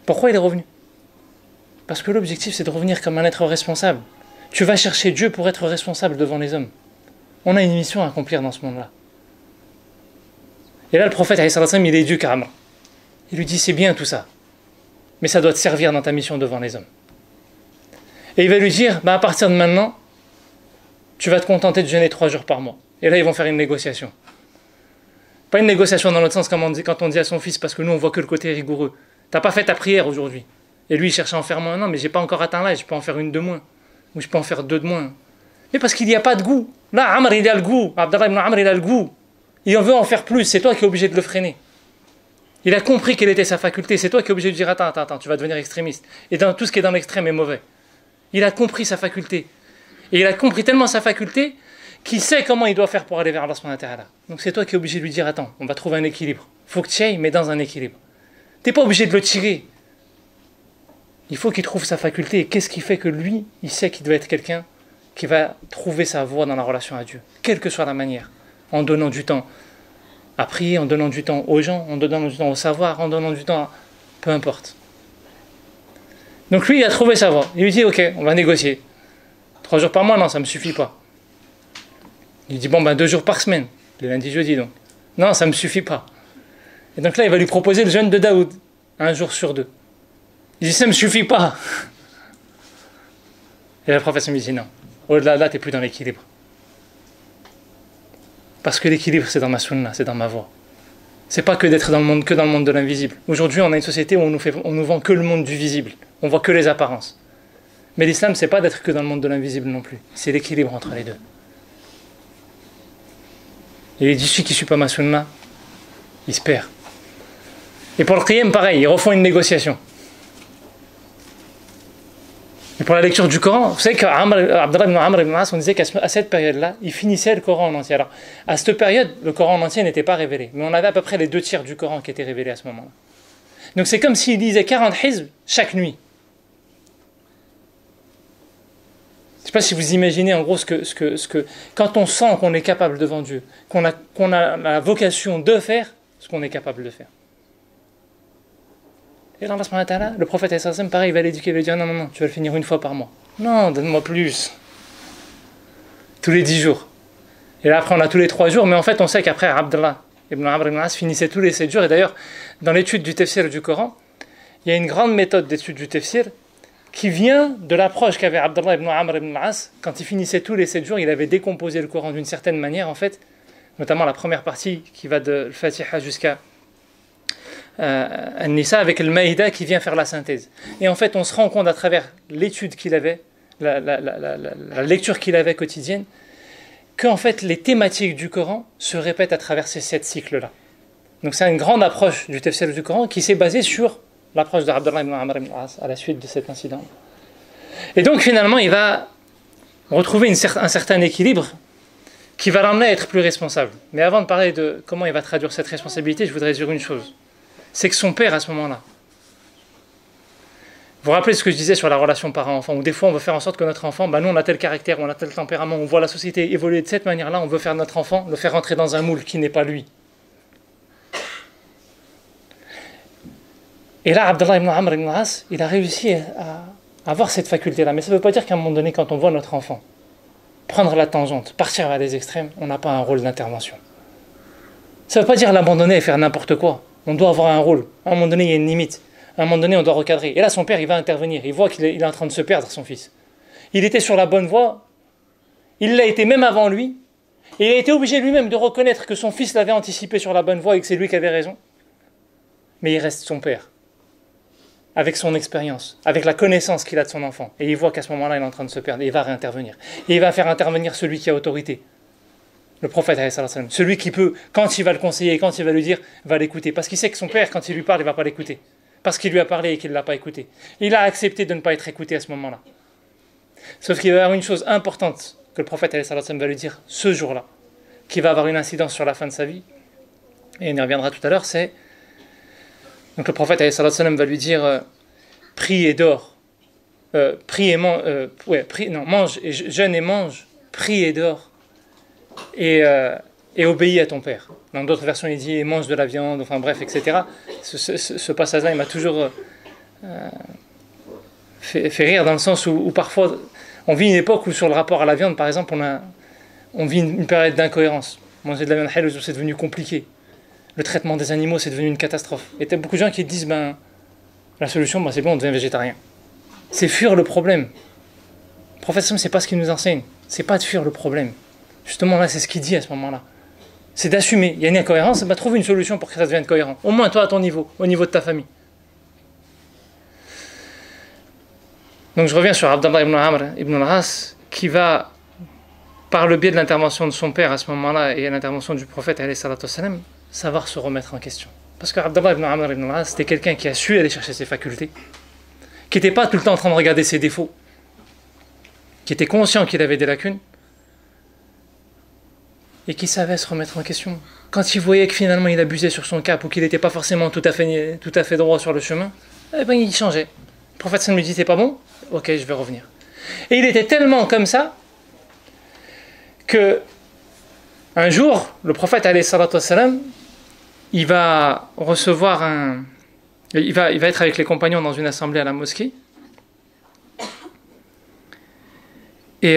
Pourquoi il est revenu? Parce que l'objectif, c'est de revenir comme un être responsable. Tu vas chercher Dieu pour être responsable devant les hommes. On a une mission à accomplir dans ce monde-là. Et là, le prophète, alayhi salatu wassalam, il éduque Amr. Il lui dit, c'est bien tout ça, mais ça doit te servir dans ta mission devant les hommes. Et il va lui dire, à partir de maintenant, tu vas te contenter de jeûner 3 jours par mois. Et là, ils vont faire une négociation. Pas une négociation dans l'autre sens, comme quand on dit à son fils, parce que nous, on voit que le côté rigoureux. T'as pas fait ta prière aujourd'hui. Et lui, il cherche à en faire moins. Non, mais j'ai pas encore atteint l'âge, je peux en faire une de moins. Ou je peux en faire 2 de moins. Mais parce qu'il n'y a pas de goût. Là, Amr, il a le goût. Abdallah ibn Amr, il a le goût. Il en veut en faire plus. C'est toi qui es obligé de le freiner. Il a compris quelle était sa faculté. C'est toi qui es obligé de dire, attends, tu vas devenir extrémiste. Et tout ce qui est dans l'extrême est mauvais. Il a compris sa faculté. Et il a compris tellement sa faculté qu'il sait comment il doit faire pour aller vers Allah subhanahu wa ta'ala. Donc c'est toi qui es obligé de lui dire, attends, on va trouver un équilibre. Faut que tu ailles, mais dans un équilibre. T'es pas obligé de le tirer. Il faut qu'il trouve sa faculté. Et qu'est-ce qui fait que lui, il sait qu'il doit être quelqu'un qui va trouver sa voie dans la relation à Dieu, quelle que soit la manière, en donnant du temps à prier, en donnant du temps aux gens, en donnant du temps au savoir, en donnant du temps à... peu importe. Donc lui, il a trouvé sa voie. Il lui dit, ok, on va négocier. 3 jours par mois, non, ça ne me suffit pas. Il dit, 2 jours par semaine, le lundi, jeudi donc. Non, ça ne me suffit pas. Et donc là, il va lui proposer le jeûne de Daoud, 1 jour sur 2. Il dit, ça ne me suffit pas. Et le prophète lui dit, non. Au-delà de là, tu n'es plus dans l'équilibre. Parce que l'équilibre, c'est dans ma sunna, c'est dans ma voie. C'est pas que d'être dans le monde de l'invisible. Aujourd'hui, on a une société où on nous vend que le monde du visible. On voit que les apparences. Mais l'islam, c'est pas d'être que dans le monde de l'invisible non plus. C'est l'équilibre entre les deux. Et il dit, celui qui ne suit pas ma sunna, il se perd. Et pour le qiyam, pareil, ils refont une négociation. Et pour la lecture du Coran, vous savez qu'Abdallah ibn Amr ibn al-As, on disait qu'à cette période-là, il finissait le Coran en entier. Alors, à cette période, le Coran en entier n'était pas révélé, mais on avait à peu près les 2 tiers du Coran qui étaient révélés à ce moment-là. Donc c'est comme s'il lisait 40 hizb chaque nuit. Je ne sais pas si vous imaginez en gros ce que quand on sent qu'on est capable devant Dieu, qu'on a la vocation de faire ce qu'on est capable de faire. Et là, le prophète, pareil, il va l'éduquer, il va lui dire non, tu vas le finir une fois par mois. Non, donne-moi plus. Tous les 10 jours. Et là, après, on a tous les 3 jours, mais en fait, on sait qu'après, Abdallah ibn Amr ibn al-As finissait tous les 7 jours. Et d'ailleurs, dans l'étude du tafsir du Coran, il y a une grande méthode d'étude du tafsir qui vient de l'approche qu'avait Abdallah ibn Amr ibn al-As. Quand il finissait tous les 7 jours, il avait décomposé le Coran d'une certaine manière, en fait, notamment la première partie qui va de Fatiha jusqu'à An-Nisa avec le Maïda qui vient faire la synthèse. Et en fait, on se rend compte à travers l'étude qu'il avait, la lecture qu'il avait quotidienne, qu'en fait, les thématiques du Coran se répètent à travers ces 7 cycles-là. Donc c'est une grande approche du tafsir du Coran qui s'est basée sur l'approche d'Abdallah ibn Amr ibn al-As à la suite de cet incident. Et donc finalement, il va retrouver un certain équilibre qui va l'amener à être plus responsable. Mais avant de parler de comment il va traduire cette responsabilité, je voudrais dire une chose. C'est que son père, à ce moment-là, vous vous rappelez ce que je disais sur la relation parent-enfant, où des fois on veut faire en sorte que notre enfant, nous on a tel caractère, on a tel tempérament, on voit la société évoluer de cette manière-là, on veut faire notre enfant, le faire rentrer dans un moule qui n'est pas lui. Et là, Abdallah ibn Amr ibn al-As, il a réussi à avoir cette faculté-là. Mais ça ne veut pas dire qu'à un moment donné, quand on voit notre enfant prendre la tangente, partir vers les extrêmes, on n'a pas un rôle d'intervention. Ça ne veut pas dire l'abandonner et faire n'importe quoi. On doit avoir un rôle. À un moment donné, il y a une limite. À un moment donné, on doit recadrer. Et là, son père, il va intervenir. Il voit qu'il est en train de se perdre, son fils. Il était sur la bonne voie. Il l'a été même avant lui. Et il a été obligé lui-même de reconnaître que son fils l'avait anticipé sur la bonne voie et que c'est lui qui avait raison. Mais il reste son père. Avec son expérience, avec la connaissance qu'il a de son enfant. Et il voit qu'à ce moment-là, il est en train de se perdre. Et il va réintervenir. Et il va faire intervenir celui qui a autorité. Le prophète, celui qui peut, quand il va le conseiller, quand il va lui dire, va l'écouter. Parce qu'il sait que son père, quand il lui parle, il ne va pas l'écouter. Parce qu'il lui a parlé et qu'il ne l'a pas écouté. Il a accepté de ne pas être écouté à ce moment-là. Sauf qu'il va y avoir une chose importante que le prophète va lui dire ce jour-là, qui va avoir une incidence sur la fin de sa vie. Et on y reviendra tout à l'heure, c'est... Donc le prophète va lui dire, prie et dors. Mange, et jeûne et mange, prie et dors. Et obéis à ton père. Dans d'autres versions, il dit mange de la viande, enfin bref, etc. Ce passage-là, il m'a toujours fait rire dans le sens où parfois, on vit une époque où sur le rapport à la viande, par exemple, on vit une période d'incohérence. Manger de la viande halal, c'est devenu compliqué. Le traitement des animaux, c'est devenu une catastrophe. Et il y a beaucoup de gens qui disent, la solution, c'est bon, on devient végétarien. C'est fuir le problème. Le prophète, c'est pas ce qu'il nous enseigne. C'est pas de fuir le problème. Justement, là, c'est ce qu'il dit à ce moment-là. C'est d'assumer. Il y a une incohérence, trouve une solution pour que ça devienne cohérent. Au moins, toi, à ton niveau, au niveau de ta famille. Donc, je reviens sur Abdallah ibn Amr ibn al-As, qui va, par le biais de l'intervention de son père à ce moment-là, et à l'intervention du prophète, savoir se remettre en question. Parce que Abdallah ibn Amr ibn al-As, c'était quelqu'un qui a su aller chercher ses facultés, qui n'était pas tout le temps en train de regarder ses défauts, qui était conscient qu'il avait des lacunes, et qui savait se remettre en question. Quand il voyait que finalement il abusait sur son cap ou qu'il n'était pas forcément tout à fait droit sur le chemin, il changeait. Le prophète lui dit c'est pas bon, ok, je vais revenir. Et il était tellement comme ça que un jour, le prophète il va recevoir il va être avec les compagnons dans une assemblée à la mosquée. Et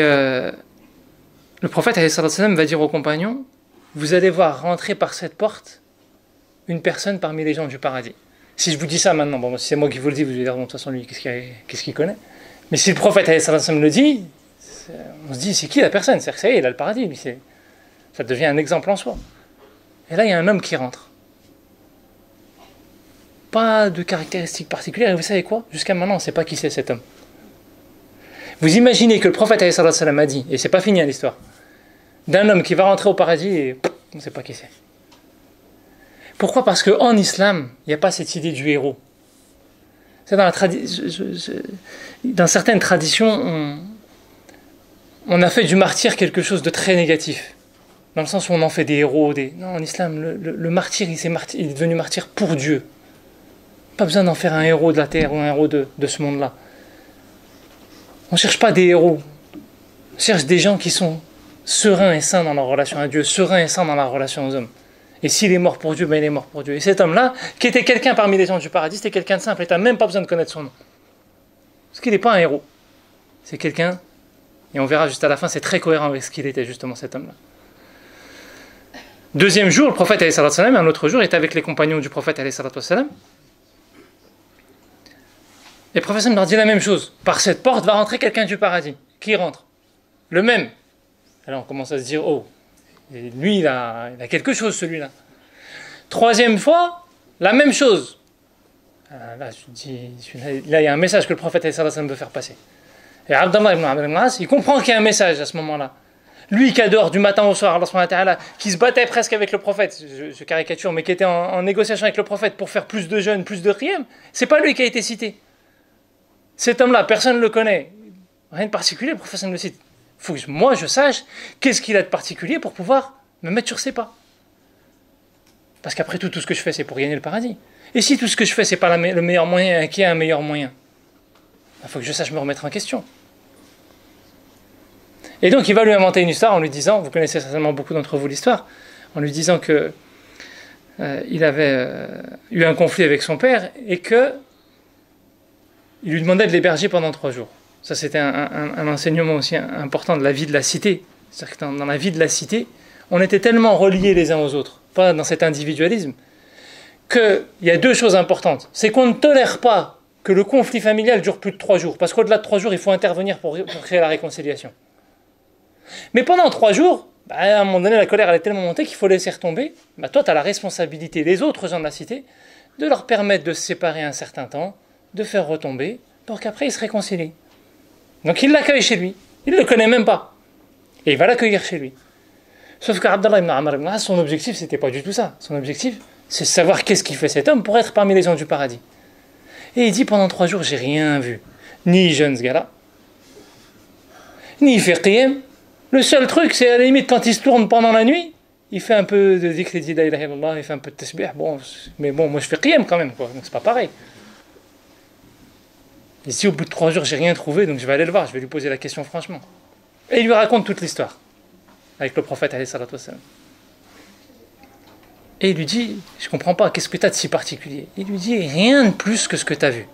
le prophète va dire aux compagnons, vous allez voir rentrer par cette porte une personne parmi les gens du paradis. Si je vous dis ça maintenant, si c'est moi qui vous le dis, vous allez dire, de toute façon, lui, qu'est-ce qu'il connaît? Mais si le prophète le dit, on se dit, c'est qui la personne? C'est-à-dire que ça y est, il a le paradis, lui, ça devient un exemple en soi. Et là, il y a un homme qui rentre. Pas de caractéristiques particulières, et vous savez quoi? Jusqu'à maintenant, on ne sait pas qui c'est cet homme. Vous imaginez que le prophète a dit, et c'est pas fini l'histoire, d'un homme qui va rentrer au paradis et on ne sait pas qui c'est. Pourquoi? Parce qu'en islam, il n'y a pas cette idée du héros. C'est dans certaines traditions, on a fait du martyr quelque chose de très négatif. Dans le sens où on en fait des héros. Non, en islam, le martyr, il est devenu martyr pour Dieu. Pas besoin d'en faire un héros de la terre ou un héros de ce monde-là. On ne cherche pas des héros. On cherche des gens qui sont sereins et sains dans leur relation à Dieu, sereins et sains dans leur relation aux hommes. Et s'il est mort pour Dieu, ben il est mort pour Dieu. Et cet homme-là, qui était quelqu'un parmi les gens du paradis, c'était quelqu'un de simple, et tu n'as même pas besoin de connaître son nom. Parce qu'il n'est pas un héros. C'est quelqu'un, et on verra juste à la fin, c'est très cohérent avec ce qu'il était justement cet homme-là. Deuxième jour, le prophète, un autre jour, était avec les compagnons du prophète, et le prophète leur dit la même chose. Par cette porte va rentrer quelqu'un du paradis. Qui rentre? Le même. Alors on commence à se dire, oh, et lui, il a quelque chose, celui-là. Troisième fois, la même chose. Là, il y a un message que le prophète veut faire passer. Et Abdallah ibn Amr ibn al-As, il comprend qu'il y a un message à ce moment-là. Lui qui adore du matin au soir, Allah subhanahu wa ta'ala, qui se battait presque avec le prophète, je caricature, mais qui était en négociation avec le prophète pour faire plus de jeûnes, plus de riyam, c'est pas lui qui a été cité. Cet homme-là, personne ne le connaît. Rien de particulier, le prophète le cite. Il faut que moi je sache qu'est-ce qu'il a de particulier pour pouvoir me mettre sur ses pas. Parce qu'après tout ce que je fais, c'est pour gagner le paradis. Et si tout ce que je fais, c'est pas le meilleur moyen, qui a un meilleur moyen? Il faut que je sache me remettre en question. Et donc il va lui inventer une histoire en lui disant, vous connaissez certainement beaucoup d'entre vous l'histoire, en lui disant que il avait eu un conflit avec son père et que il lui demandait de l'héberger pendant 3 jours. Ça, c'était un enseignement aussi important de la vie de la cité. C'est-à-dire que dans la vie de la cité, on était tellement reliés les uns aux autres, pas dans cet individualisme, qu'il y a 2 choses importantes. C'est qu'on ne tolère pas que le conflit familial dure plus de 3 jours, parce qu'au-delà de 3 jours, il faut intervenir pour créer la réconciliation. Mais pendant 3 jours, à un moment donné, la colère elle est tellement montée qu'il faut laisser retomber. Toi, tu as la responsabilité, les autres gens de la cité, de leur permettre de se séparer un certain temps, de faire retomber, pour qu'après ils se réconcilient. Donc il l'accueille chez lui, il ne le connaît même pas, et il va l'accueillir chez lui. Sauf qu'Abdallah ibn Amr ibn al-As, son objectif, c'était pas du tout ça. Son objectif, c'est de savoir qu'est-ce qu'il fait cet homme pour être parmi les gens du paradis. Et il dit, pendant 3 jours, j'ai rien vu. Ni jeune ce gars-là, ni il fait qiyam. Le seul truc, c'est à la limite, quand il se tourne pendant la nuit, il fait un peu de dhikr, il dit la ilaha illallah, il fait un peu de tasbih. Mais bon, moi je fais qiyam quand même, quoi, donc c'est pas pareil. Et si au bout de 3 jours, j'ai rien trouvé, donc je vais aller le voir, je vais lui poser la question franchement. Et il lui raconte toute l'histoire, avec le prophète, alayhi salatu wassalam. Et il lui dit, je comprends pas, qu'est-ce que tu as de si particulier? Il lui dit, rien de plus que ce que tu as vu.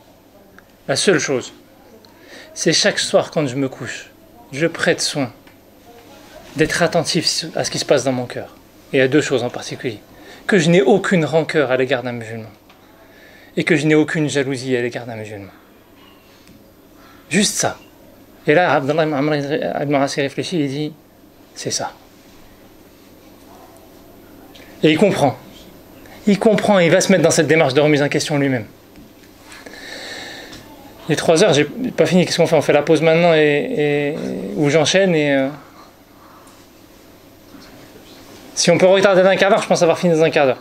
La seule chose, c'est chaque soir quand je me couche, je prête soin d'être attentif à ce qui se passe dans mon cœur. Et à 2 choses en particulier. Que je n'ai aucune rancœur à l'égard d'un musulman. Et que je n'ai aucune jalousie à l'égard d'un musulman. Juste ça. Et là, Abdallah ibn Amr ibn al-As réfléchit, il dit, c'est ça. Et il comprend. Il comprend et il va se mettre dans cette démarche de remise en question lui-même. Il est 3 heures, j'ai pas fini, qu'est-ce qu'on fait? On fait la pause maintenant où j'enchaîne et... Si on peut retarder d'un quart d'heure, je pense avoir fini dans un quart d'heure.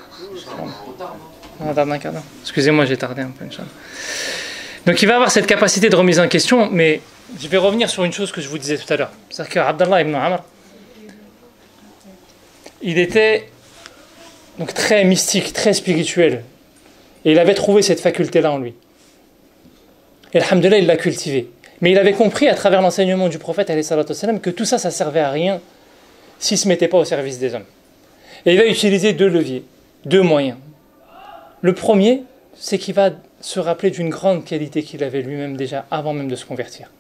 On retarde d'un quart d'heure. Excusez-moi, j'ai tardé un peu. Donc il va avoir cette capacité de remise en question, mais je vais revenir sur une chose que je vous disais tout à l'heure. C'est-à-dire qu'Abdallah ibn Amr, il était donc très mystique, très spirituel. Et il avait trouvé cette faculté-là en lui. Et alhamdoulilah, il l'a cultivée. Mais il avait compris à travers l'enseignement du prophète alayhi salatu wassalam, que tout ça, ça ne servait à rien s'il ne se mettait pas au service des hommes. Et il va utiliser 2 leviers, 2 moyens. Le premier, c'est qu'il va se rappeler d'une grande qualité qu'il avait lui-même déjà avant même de se convertir.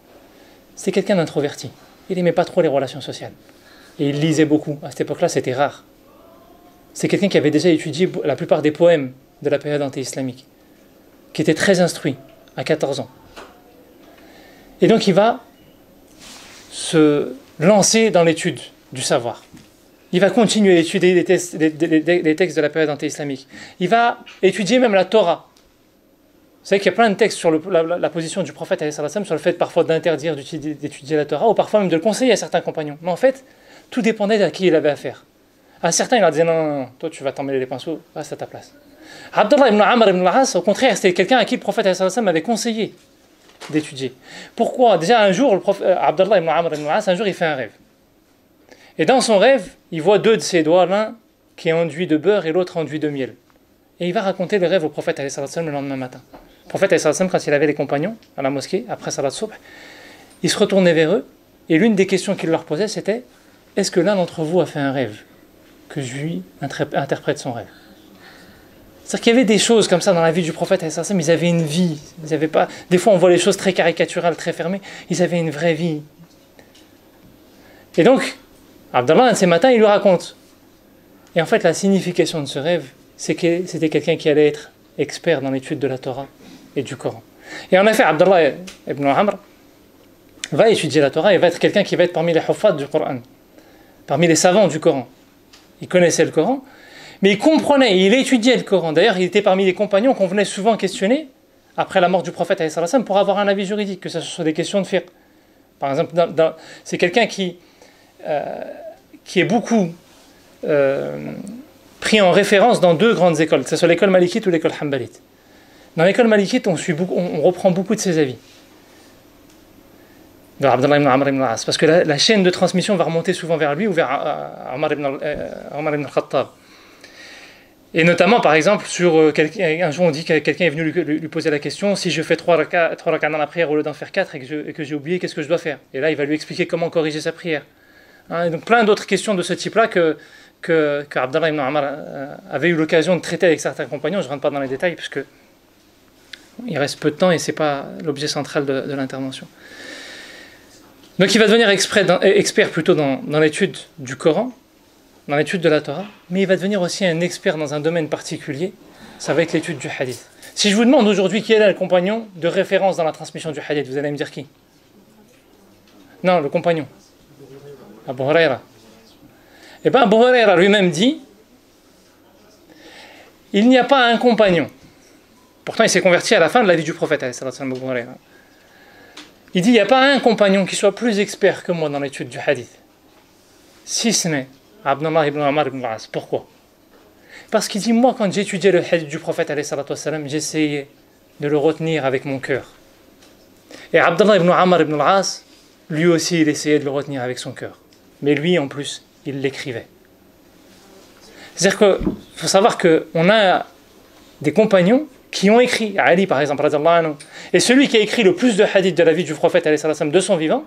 C'est quelqu'un d'introverti. Il n'aimait pas trop les relations sociales. Et il lisait beaucoup. À cette époque-là, c'était rare. C'est quelqu'un qui avait déjà étudié la plupart des poèmes de la période anté-islamique, qui était très instruit, à 14 ans. Et donc il va se lancer dans l'étude du savoir. Il va continuer à étudier les textes de la période anté-islamique. Il va étudier même la Torah. Vous savez qu'il y a plein de textes sur la position du prophète alayhi salam, sur le fait parfois d'interdire d'étudier la Torah, ou parfois même de le conseiller à certains compagnons. Mais en fait, tout dépendait à qui il avait affaire. À certains, il leur disait non, toi tu vas t'emmêler les pinceaux, reste à ta place. Abdullah ibn Amr ibn al-As, au contraire, c'était quelqu'un à qui le prophète avait conseillé d'étudier. Pourquoi? Déjà un jour, Abdullah ibn Amr ibn al-As, un jour il fait un rêve. Et dans son rêve, il voit deux de ses doigts, l'un qui est enduit de beurre et l'autre enduit de miel. Et il va raconter le rêve au prophète le lendemain matin. Le prophète, quand il avait les compagnons à la mosquée, après Salat Subh, il se retournait vers eux, et l'une des questions qu'il leur posait, c'était « Est-ce que l'un d'entre vous a fait un rêve? Que je lui interprète son rêve. » C'est-à-dire qu'il y avait des choses comme ça dans la vie du prophète, ils avaient une vie. Ils avaient pas... Des fois, on voit les choses très caricaturales, très fermées. Ils avaient une vraie vie. Et donc, Abdallah, un de ces matins, il lui raconte. Et en fait, la signification de ce rêve, c'est que c'était quelqu'un qui allait être expert dans l'étude de la Torah et du Coran. Et en effet, Abdallah ibn Amr va étudier la Torah et va être quelqu'un qui va être parmi les huffaz du Coran, parmi les savants du Coran. Il connaissait le Coran, mais il comprenait, il étudiait le Coran. D'ailleurs, il était parmi les compagnons qu'on venait souvent questionner après la mort du prophète pour avoir un avis juridique, que ce soit des questions de fiqh. Par exemple, c'est quelqu'un qui est beaucoup pris en référence dans deux grandes écoles, que ce soit l'école malikite ou l'école hanbalite. Dans l'école malikite, on reprend beaucoup de ses avis. De Abdallah ibn Amr ibn al-As, parce que la chaîne de transmission va remonter souvent vers lui ou vers Omar ibn al-Khattab. Et notamment, par exemple, un jour on dit que quelqu'un est venu lui poser la question, si je fais 3 rakats dans la prière au lieu d'en faire 4 et que j'ai oublié, qu'est-ce que je dois faire? Et là, il va lui expliquer comment corriger sa prière. Et donc plein d'autres questions de ce type-là que Abdallah ibn Amr avait eu l'occasion de traiter avec certains compagnons. Je ne rentre pas dans les détails, puisque il reste peu de temps et ce n'est pas l'objet central de l'intervention. Donc il va devenir expert plutôt dans l'étude du Coran, dans l'étude de la Torah, mais il va devenir aussi un expert dans un domaine particulier, ça va être l'étude du hadith. Si je vous demande aujourd'hui qui est là le compagnon de référence dans la transmission du hadith, vous allez me dire qui? Non, le compagnon. Abu Huraira. Eh bien, Abu Huraira lui-même dit, il n'y a pas un compagnon. Pourtant, il s'est converti à la fin de la vie du prophète, Abu Huraira. Il dit, il n'y a pas un compagnon qui soit plus expert que moi dans l'étude du hadith. Si ce n'est Abdullah ibn Amr ibn al-As. Pourquoi? Parce qu'il dit, moi, quand j'étudiais le hadith du prophète, j'essayais de le retenir avec mon cœur. Et Abdullah ibn Amr ibn al-As, lui aussi, il essayait de le retenir avec son cœur. Mais lui, en plus, il l'écrivait. C'est-à-dire qu'il faut savoir qu'on a des compagnons qui ont écrit, Ali par exemple, et celui qui a écrit le plus de hadiths de la vie du prophète de son vivant,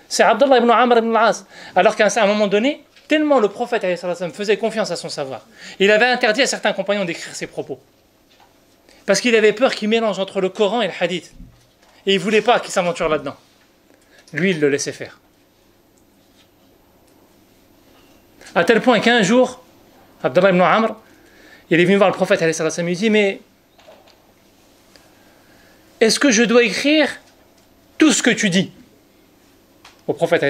c'est Abdullah ibn Amr ibn al-As. Alors qu'à un moment donné, tellement le prophète faisait confiance à son savoir, il avait interdit à certains compagnons d'écrire ses propos. Parce qu'il avait peur qu'il mélange entre le Coran et le hadith. Et il ne voulait pas qu'il s'aventure là-dedans. Lui, il le laissait faire. À tel point qu'un jour, Abdullah ibn Amr, il est venu voir le prophète, il lui dit, mais est-ce que je dois écrire tout ce que tu dis au prophète,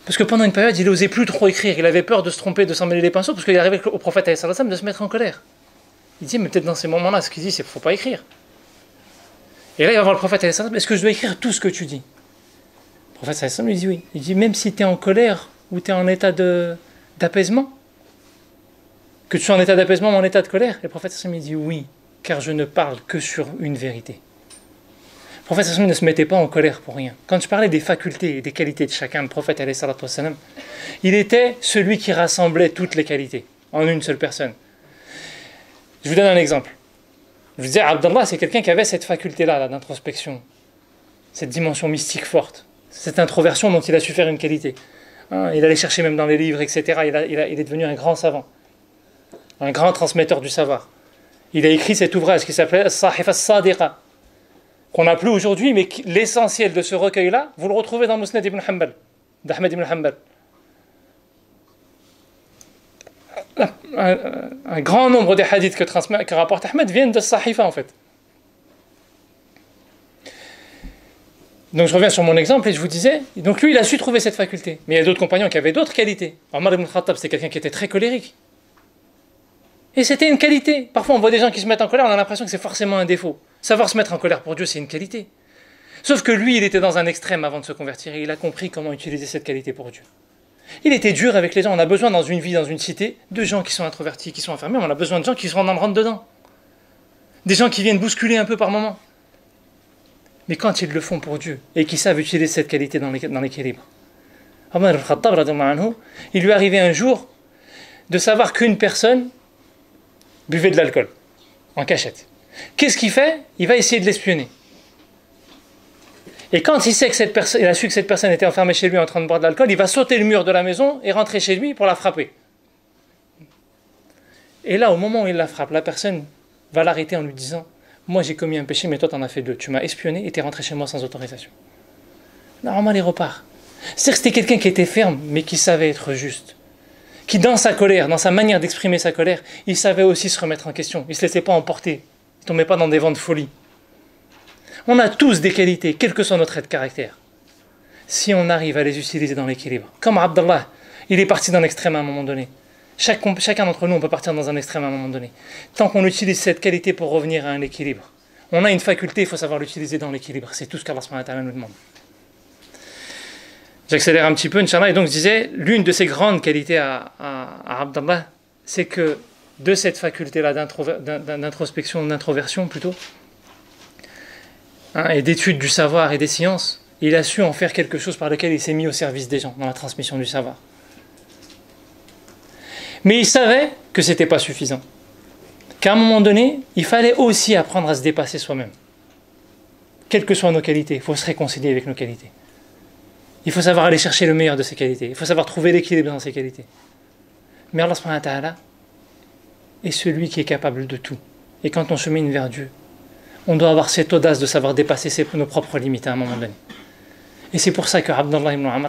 parce que pendant une période, il n'osait plus trop écrire, il avait peur de se tromper, de s'en mêler les pinceaux, parce qu'il arrivait au prophète, de se mettre en colère. Il dit, mais peut-être dans ces moments-là, ce qu'il dit, c'est qu'il ne faut pas écrire. Et là, il va voir le prophète, est-ce que je dois écrire tout ce que tu dis? Le prophète lui dit oui. Il dit, même si tu es en colère, ou tu es en état d'apaisement, que tu sois en état d'apaisement ou en état de colère, le prophète lui dit oui, car je ne parle que sur une vérité. Le prophète ne se mettait pas en colère pour rien. Quand je parlais des facultés et des qualités de chacun, le prophète, il était celui qui rassemblait toutes les qualités en une seule personne. Je vous donne un exemple. Je vous disais, Abdallah, c'est quelqu'un qui avait cette faculté-là d'introspection, cette dimension mystique forte, cette introversion dont il a su faire une qualité. Il allait chercher même dans les livres, etc. Il est devenu un grand savant, un grand transmetteur du savoir. Il a écrit cet ouvrage qui s'appelait As-Sahifa as-Sadiqa, qu'on n'a plus aujourd'hui, mais l'essentiel de ce recueil-là, vous le retrouvez dans Musnad ibn Hanbal, d'Ahmed ibn Hanbal. Un grand nombre des hadiths que rapporte Ahmed viennent de Sahifa en fait. Donc je reviens sur mon exemple et je vous disais, donc lui il a su trouver cette faculté. Mais il y a d'autres compagnons qui avaient d'autres qualités. Omar ibn Khattab, c'est quelqu'un qui était très colérique. Et c'était une qualité. Parfois on voit des gens qui se mettent en colère, on a l'impression que c'est forcément un défaut. Savoir se mettre en colère pour Dieu, c'est une qualité. Sauf que lui, il était dans un extrême avant de se convertir et il a compris comment utiliser cette qualité pour Dieu. Il était dur avec les gens. On a besoin dans une vie, dans une cité, de gens qui sont introvertis, qui sont enfermés. On a besoin de gens qui sont dans le rentre-dedans. Des gens qui viennent bousculer un peu par moment. Mais quand ils le font pour Dieu et qui savent utiliser cette qualité dans l'équilibre. Omar ibn Khattab, radhiyallahu anhu, il lui arrivait un jour de savoir qu'une personne buvait de l'alcool en cachette. Qu'est-ce qu'il fait? Il va essayer de l'espionner. Et quand il sait que il a su que cette personne était enfermée chez lui en train de boire de l'alcool, il va sauter le mur de la maison et rentrer chez lui pour la frapper. Et là, au moment où il la frappe, la personne va l'arrêter en lui disant: moi j'ai commis un péché, mais toi t'en as fait deux. Tu m'as espionné et t'es rentré chez moi sans autorisation. Normalement, il repart. C'est-à-dire que c'était quelqu'un qui était ferme, mais qui savait être juste. Qui, dans sa colère, dans sa manière d'exprimer sa colère, il savait aussi se remettre en question. Il ne se laissait pas emporter. Il ne tombait pas dans des vents de folie. On a tous des qualités, quel que soit notre trait de caractère. Si on arrive à les utiliser dans l'équilibre. Comme Abdallah, il est parti d'un extrême à un moment donné. Chacun d'entre nous, on peut partir dans un extrême à un moment donné. Tant qu'on utilise cette qualité pour revenir à un équilibre. On a une faculté, il faut savoir l'utiliser dans l'équilibre. C'est tout ce qu'Allah subhanahu wa ta'ala nous demande. J'accélère un petit peu, Inch'Allah, et donc je disais, l'une de ses grandes qualités à Abdallah, c'est que de cette faculté-là d'introspection, d'introversion plutôt, et d'étude du savoir et des sciences, il a su en faire quelque chose par lequel il s'est mis au service des gens, dans la transmission du savoir. Mais il savait que ce n'était pas suffisant. Qu'à un moment donné, il fallait aussi apprendre à se dépasser soi-même. Quelles que soient nos qualités, il faut se réconcilier avec nos qualités. Il faut savoir aller chercher le meilleur de ses qualités. Il faut savoir trouver l'équilibre dans ses qualités. Mais Allah subhanahu wa ta'ala est celui qui est capable de tout. Et quand on chemine vers Dieu, on doit avoir cette audace de savoir dépasser nos propres limites à un moment donné. Et c'est pour ça que Abdallah ibn Amr,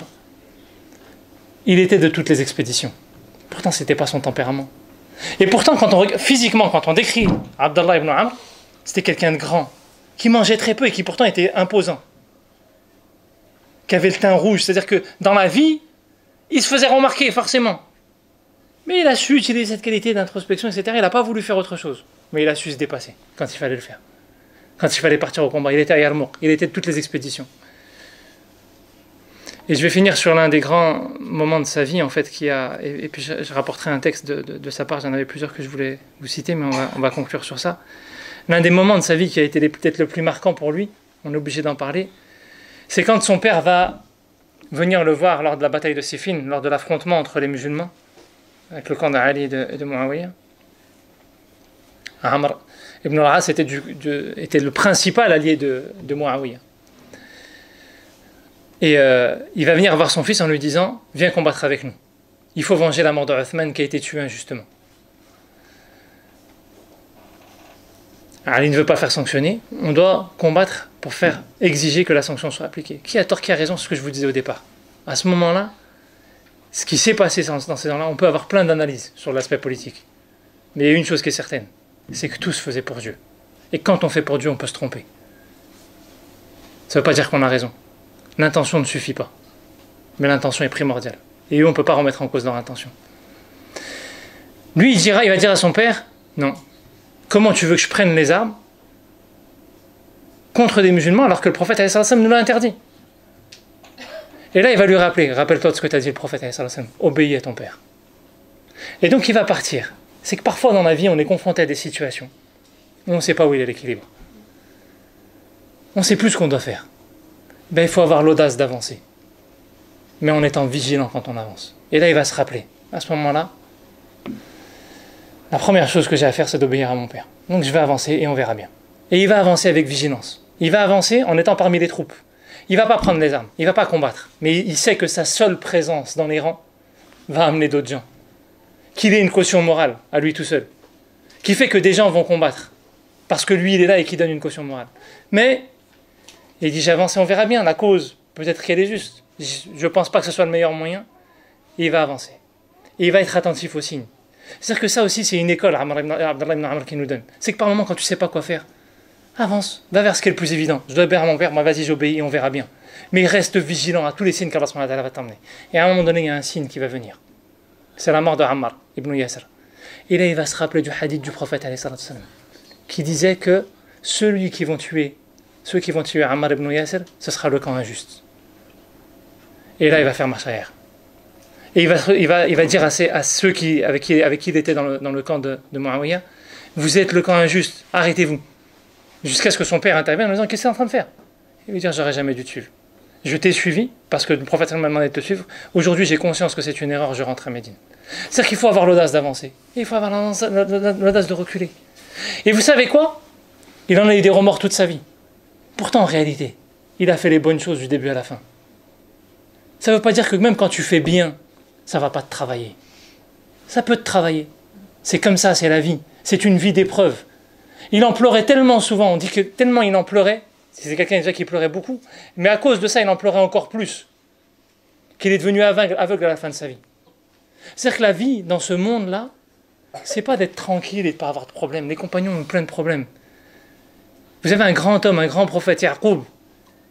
il était de toutes les expéditions. Pourtant, ce n'était pas son tempérament. Et pourtant, physiquement, quand on décrit Abdallah ibn Amr, c'était quelqu'un de grand, qui mangeait très peu et qui pourtant était imposant. Qui avait le teint rouge, c'est-à-dire que dans la vie, il se faisait remarquer forcément. Mais il a su utiliser cette qualité d'introspection, etc. Il n'a pas voulu faire autre chose. Mais il a su se dépasser quand il fallait le faire. Quand il fallait partir au combat, il était à Yarmouk, il était de toutes les expéditions. Et je vais finir sur l'un des grands moments de sa vie, en fait, et puis je rapporterai un texte de sa part, j'en avais plusieurs que je voulais vous citer, mais on va conclure sur ça. L'un des moments de sa vie qui a été peut-être le plus marquant pour lui, on est obligé d'en parler, c'est quand son père va venir le voir lors de la bataille de Siffin, lors de l'affrontement entre les musulmans, avec le camp d'Ali et de Muawiyah. Amr ibn al-As était le principal allié de Muawiyah. Et il va venir voir son fils en lui disant: viens combattre avec nous. Il faut venger la mort de Uthman qui a été tué injustement. Ali ne veut pas faire sanctionner, on doit combattre pour faire exiger que la sanction soit appliquée. Qui a tort, qui a raison, c'est ce que je vous disais au départ. À ce moment-là, ce qui s'est passé dans ces gens-là, on peut avoir plein d'analyses sur l'aspect politique. Mais il y a une chose qui est certaine, c'est que tout se faisait pour Dieu. Et quand on fait pour Dieu, on peut se tromper. Ça ne veut pas dire qu'on a raison. L'intention ne suffit pas. Mais l'intention est primordiale. Et eux, on ne peut pas remettre en cause leur intention. Lui, il va dire à son père: non. Comment tu veux que je prenne les armes contre des musulmans alors que le prophète nous l'a interdit? Et là, il va lui rappeler: rappelle-toi de ce que t'a dit le prophète, obéis à ton père. Et donc, il va partir. C'est que parfois dans la vie, on est confronté à des situations où on ne sait pas où il est l'équilibre. On ne sait plus ce qu'on doit faire. Il faut avoir l'audace d'avancer, mais en étant vigilant quand on avance. Et là, il va se rappeler, à ce moment-là, la première chose que j'ai à faire, c'est d'obéir à mon père. Donc je vais avancer et on verra bien. Et il va avancer avec vigilance. Il va avancer en étant parmi les troupes. Il ne va pas prendre les armes, il ne va pas combattre. Mais il sait que sa seule présence dans les rangs va amener d'autres gens. Qu'il ait une caution morale à lui tout seul. Qui fait que des gens vont combattre. Parce que lui, il est là et qu'il donne une caution morale. Mais il dit: j'avance et on verra bien. La cause, peut-être qu'elle est juste. Je ne pense pas que ce soit le meilleur moyen. Et il va avancer. Et il va être attentif aux signes. C'est-à-dire que ça aussi, c'est une école, Abdallah ibn Amr qui nous donne. C'est que par moment, quand tu ne sais pas quoi faire, avance, va vers ce qui est le plus évident. Je dois obéir à mon père, moi vas-y, j'obéis et on verra bien. Mais reste vigilant à tous les signes qu'Allah va t'emmener. Et à un moment donné, il y a un signe qui va venir. C'est la mort de Ammar ibn Yasir. Et là, il va se rappeler du hadith du prophète qui disait que ceux qui vont tuer Ammar ibn Yasir, ce sera le camp injuste. Et là, il va faire marche arrière. Et il va dire à ceux avec qui il était dans le camp de Muawiyah, vous êtes le camp injuste, arrêtez-vous. Jusqu'à ce que son père intervienne en disant, qu'est-ce que tu es en train de faire? Il lui dit, j'aurais jamais dû te suivre. Je t'ai suivi parce que le prophète m'a demandé de te suivre. Aujourd'hui, j'ai conscience que c'est une erreur, je rentre à Médine. C'est-à-dire qu'il faut avoir l'audace d'avancer. Et il faut avoir l'audace de reculer. Et vous savez quoi? Il en a eu des remords toute sa vie. Pourtant, en réalité, il a fait les bonnes choses du début à la fin. Ça ne veut pas dire que même quand tu fais bien, ça ne va pas te travailler. Ça peut te travailler. C'est comme ça, c'est la vie. C'est une vie d'épreuve. Il en pleurait tellement souvent, on dit que tellement il en pleurait, c'est quelqu'un déjà qui pleurait beaucoup, mais à cause de ça, il en pleurait encore plus, qu'il est devenu aveugle à la fin de sa vie. C'est-à-dire que la vie, dans ce monde-là, c'est pas d'être tranquille et de ne pas avoir de problèmes. Les compagnons ont plein de problèmes. Vous avez un grand homme, un grand prophète, Yaqub,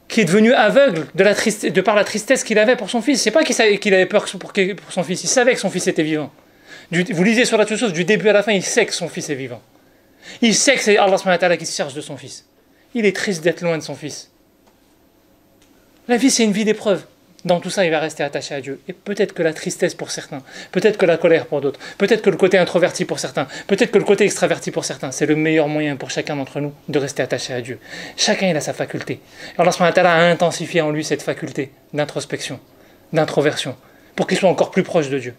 qui est devenu aveugle de par la tristesse qu'il avait pour son fils. C'est pas qu'il avait peur pour son fils, il savait que son fils était vivant. Vous lisez sur la chose, du début à la fin, il sait que son fils est vivant. Il sait que c'est Allah subhanahu wa ta'ala qui se charge de son fils. Il est triste d'être loin de son fils. La vie, c'est une vie d'épreuve. Dans tout ça, il va rester attaché à Dieu. Et peut-être que la tristesse pour certains, peut-être que la colère pour d'autres, peut-être que le côté introverti pour certains, peut-être que le côté extraverti pour certains, c'est le meilleur moyen pour chacun d'entre nous de rester attaché à Dieu. Chacun, il a sa faculté. Allah subhanahu wa ta'ala a intensifié en lui cette faculté d'introspection, d'introversion, pour qu'il soit encore plus proche de Dieu.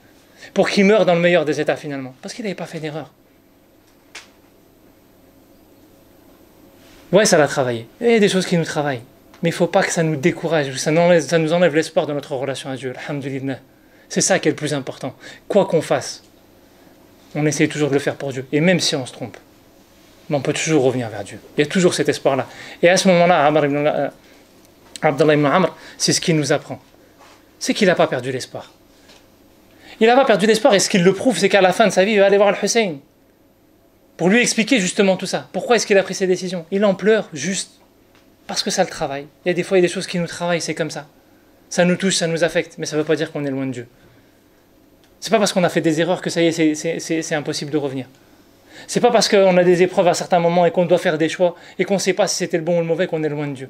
Pour qu'il meure dans le meilleur des états finalement. Parce qu'il n'avait pas fait d'erreur. Ouais, ça l'a travaillé. Il y a des choses qui nous travaillent. Mais il ne faut pas que ça nous décourage, ça nous enlève l'espoir de notre relation à Dieu. Alhamdulillah. C'est ça qui est le plus important. Quoi qu'on fasse, on essaie toujours de le faire pour Dieu. Et même si on se trompe, on peut toujours revenir vers Dieu. Il y a toujours cet espoir-là. Et à ce moment-là, Abdallah ibn Amr, c'est ce qu'il nous apprend. C'est qu'il n'a pas perdu l'espoir. Il n'a pas perdu l'espoir et ce qu'il le prouve, c'est qu'à la fin de sa vie, il va aller voir Al-Hussein pour lui expliquer justement tout ça. Pourquoi est-ce qu'il a pris ces décisions? Il en pleure juste parce que ça le travaille. Il y a des fois, il y a des choses qui nous travaillent, c'est comme ça. Ça nous touche, ça nous affecte, mais ça ne veut pas dire qu'on est loin de Dieu. C'est pas parce qu'on a fait des erreurs que ça y est, c'est impossible de revenir. C'est pas parce qu'on a des épreuves à certains moments et qu'on doit faire des choix et qu'on ne sait pas si c'était le bon ou le mauvais qu'on est loin de Dieu.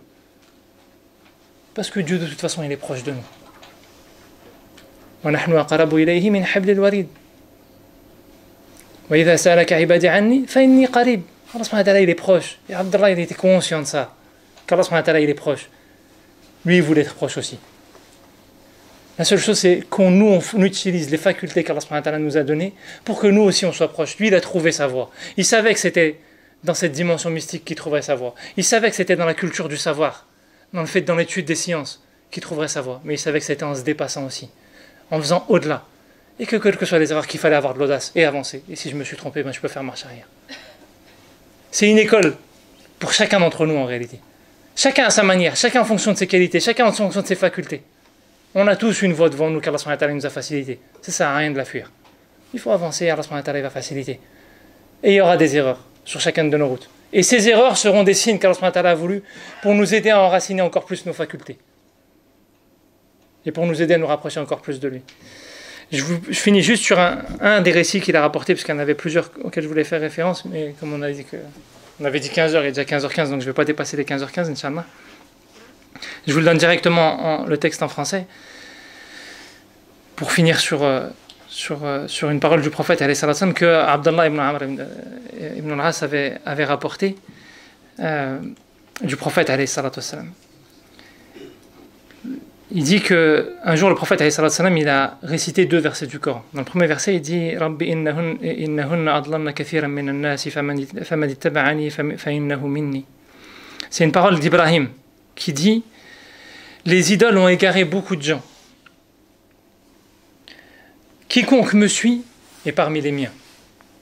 Parce que Dieu, de toute façon, il est proche de nous. وَنَحْنُ أَقْرَبُ إِلَيْهِ مِنْ حَبْلِ الْوَرِيدِ وَإِذَا سَأَلَكَ عِبَادِي عَنِّي فَإِنِّي قَرِيبٌ. Allah subhanahu wa ta'ala, il est proche. Et Abdallah, il était conscient de ça. Qu'Allah subhanahu wa ta'ala, il est proche. Lui, il voulait être proche aussi. La seule chose, c'est qu'on utilise les facultés qu'Allah subhanahu wa ta'ala nous a données pour que nous aussi, on soit proches. Lui, il a trouvé sa voie. Il savait que c'était dans cette dimension mystique qu'il trouverait sa voie. Il savait que c'était dans la culture du savoir, dans l'étude des sciences, qu'il trouverait sa voie. Mais il savait que c'était en se dépassant aussi, en faisant au-delà. Et que quelles que soient les erreurs, qu'il fallait avoir de l'audace et avancer. Et si je me suis trompé, je peux faire marche arrière. C'est une école pour chacun d'entre nous en réalité. Chacun à sa manière, chacun en fonction de ses qualités, chacun en fonction de ses facultés. On a tous une voie devant nous qu'Allah subhanahu wa ta'ala nous a facilité. Ça sert à rien de la fuir. Il faut avancer, Allah subhanahu wa ta'ala va faciliter. Et il y aura des erreurs sur chacune de nos routes. Et ces erreurs seront des signes qu'Allah subhanahu wa ta'ala a voulu pour nous aider à enraciner encore plus nos facultés. Et pour nous aider à nous rapprocher encore plus de lui. Je finis juste sur un des récits qu'il a rapporté, parce qu'il y en avait plusieurs auxquels je voulais faire référence, mais comme on avait dit 15h, il est déjà 15h15, donc je ne vais pas dépasser les 15h15, Inch'Allah. Je vous le donne directement le texte en français, pour finir sur une parole du prophète, alayhi salam, que Abdallah ibn Amr ibn al-As avait rapporté du prophète, alayhi salam. Il dit qu'un jour, le prophète, alayhi salam, il a récité 2 versets du Coran. Dans le premier verset, il dit « Rabbi innahunna adlanna kathiran min an-nasi faman ittaba'ani fa innahu minni » C'est une parole d'Ibrahim qui dit « Les idoles ont égaré beaucoup de gens. Quiconque me suit est parmi les miens. »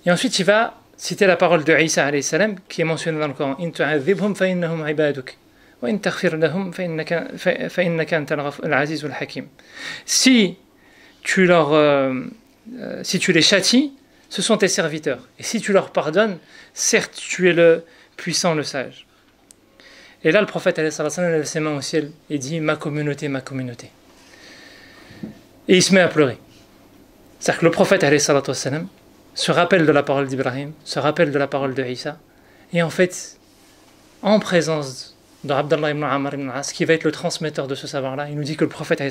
Et ensuite, il va citer la parole de Isa, alayhi salam, qui est mentionnée dans le Coran « In tu'adhibhum fa innahum ibaduk. » Si tu les châties, ce sont tes serviteurs. Et si tu leur pardonnes, certes, tu es le puissant, le sage. Et là, le prophète lève ses mains au ciel et dit « Ma communauté, ma communauté ». Et il se met à pleurer. C'est-à-dire que le prophète se rappelle de la parole d'Ibrahim, se rappelle de la parole de Isa, et en fait, en présence de Abdallah ibn Amr ibn al-As, qui va être le transmetteur de ce savoir-là, il nous dit que le prophète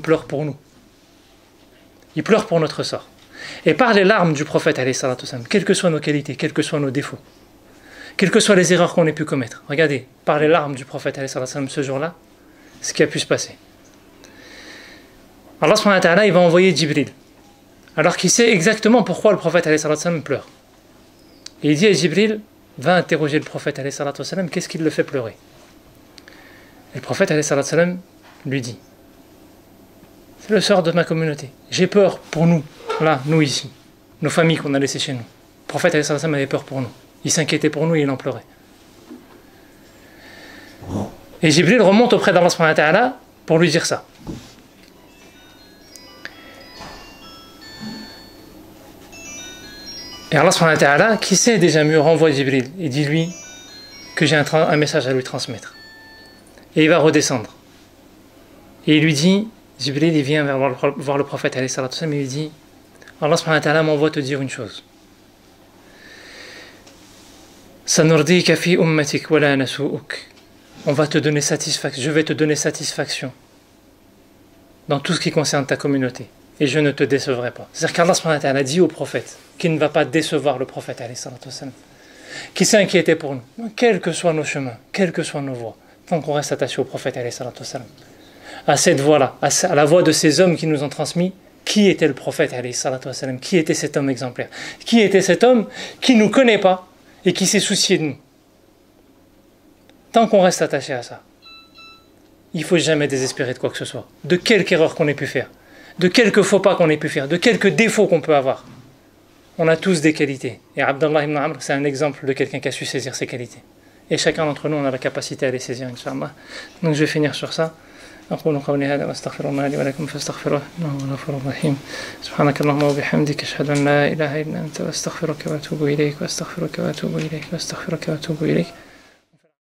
pleure pour nous. Il pleure pour notre sort. Et par les larmes du prophète, alayhi salatu wassalam, quelles que soient nos qualités, quels que soient nos défauts, quelles que soient les erreurs qu'on ait pu commettre, regardez, par les larmes du prophète, alayhi salatu wassalam, ce jour-là, ce qui a pu se passer. Allah subhanahu wa ta'ala, il va envoyer Jibril, alors qu'il sait exactement pourquoi le prophète, alayhi salatu wassalam, pleure. Et il dit à Jibril, va interroger le prophète, alayhi salatu wassalam, qu'est-ce qui le fait pleurer? Et le prophète, alayhi salatu wassalam, lui dit, c'est le sort de ma communauté. J'ai peur pour nous, là, nous ici, nos familles qu'on a laissées chez nous. Le prophète alayhi salatu wassalam avait peur pour nous. Il s'inquiétait pour nous et il en pleurait. Et Jibril remonte auprès d'Allah subhanahu wa ta'ala pour lui dire ça. Et Allah subhanahu wa ta'ala, qui sait déjà mieux, renvoie Jibril et dit-lui que j'ai un message à lui transmettre. Et il va redescendre. Et il lui dit, Jibril, il vient voir le prophète alayhi salatu wassalam et il lui dit, Allah subhanahu wa ta'ala m'envoie te dire une chose. Sanurdika fi ummatik wa la nasu'uk. On va te donner satisfaction, je vais te donner satisfaction dans tout ce qui concerne ta communauté et je ne te décevrai pas. C'est-à-dire qu'Allah subhanahu wa ta'ala dit au prophète qu'il ne va pas décevoir le prophète alayhi salatu wassalam, qui s'est inquiété pour nous, quels que soient nos chemins, quelles que soient nos voies, tant qu'on reste attaché au prophète alayhi salatu wassalam, à cette voie-là, à la voie de ces hommes qui nous ont transmis qui était le prophète alayhi salatu wassalam, qui était cet homme exemplaire, qui était cet homme qui ne nous connaît pas et qui s'est soucié de nous. Tant qu'on reste attaché à ça, il ne faut jamais désespérer de quoi que ce soit, de quelque erreur qu'on ait pu faire, de quelques faux pas qu'on ait pu faire, de quelques défauts qu'on peut avoir. On a tous des qualités. Et Abdallah ibn Amr, c'est un exemple de quelqu'un qui a su saisir ses qualités. Et chacun d'entre nous, on a la capacité à les saisir, Inch'Allah. Donc je vais finir sur ça. أقول قولي هذا وأستغفر الله لي ولكم فاستغفروه إنه هو الغفور الرحيم سبحانك اللهم وبحمدك أشهد أن لا إله إلا أنت وأستغفرك وأتوب إليك وأستغفرك وأتوب إليك وأستغفرك وأتوب إليك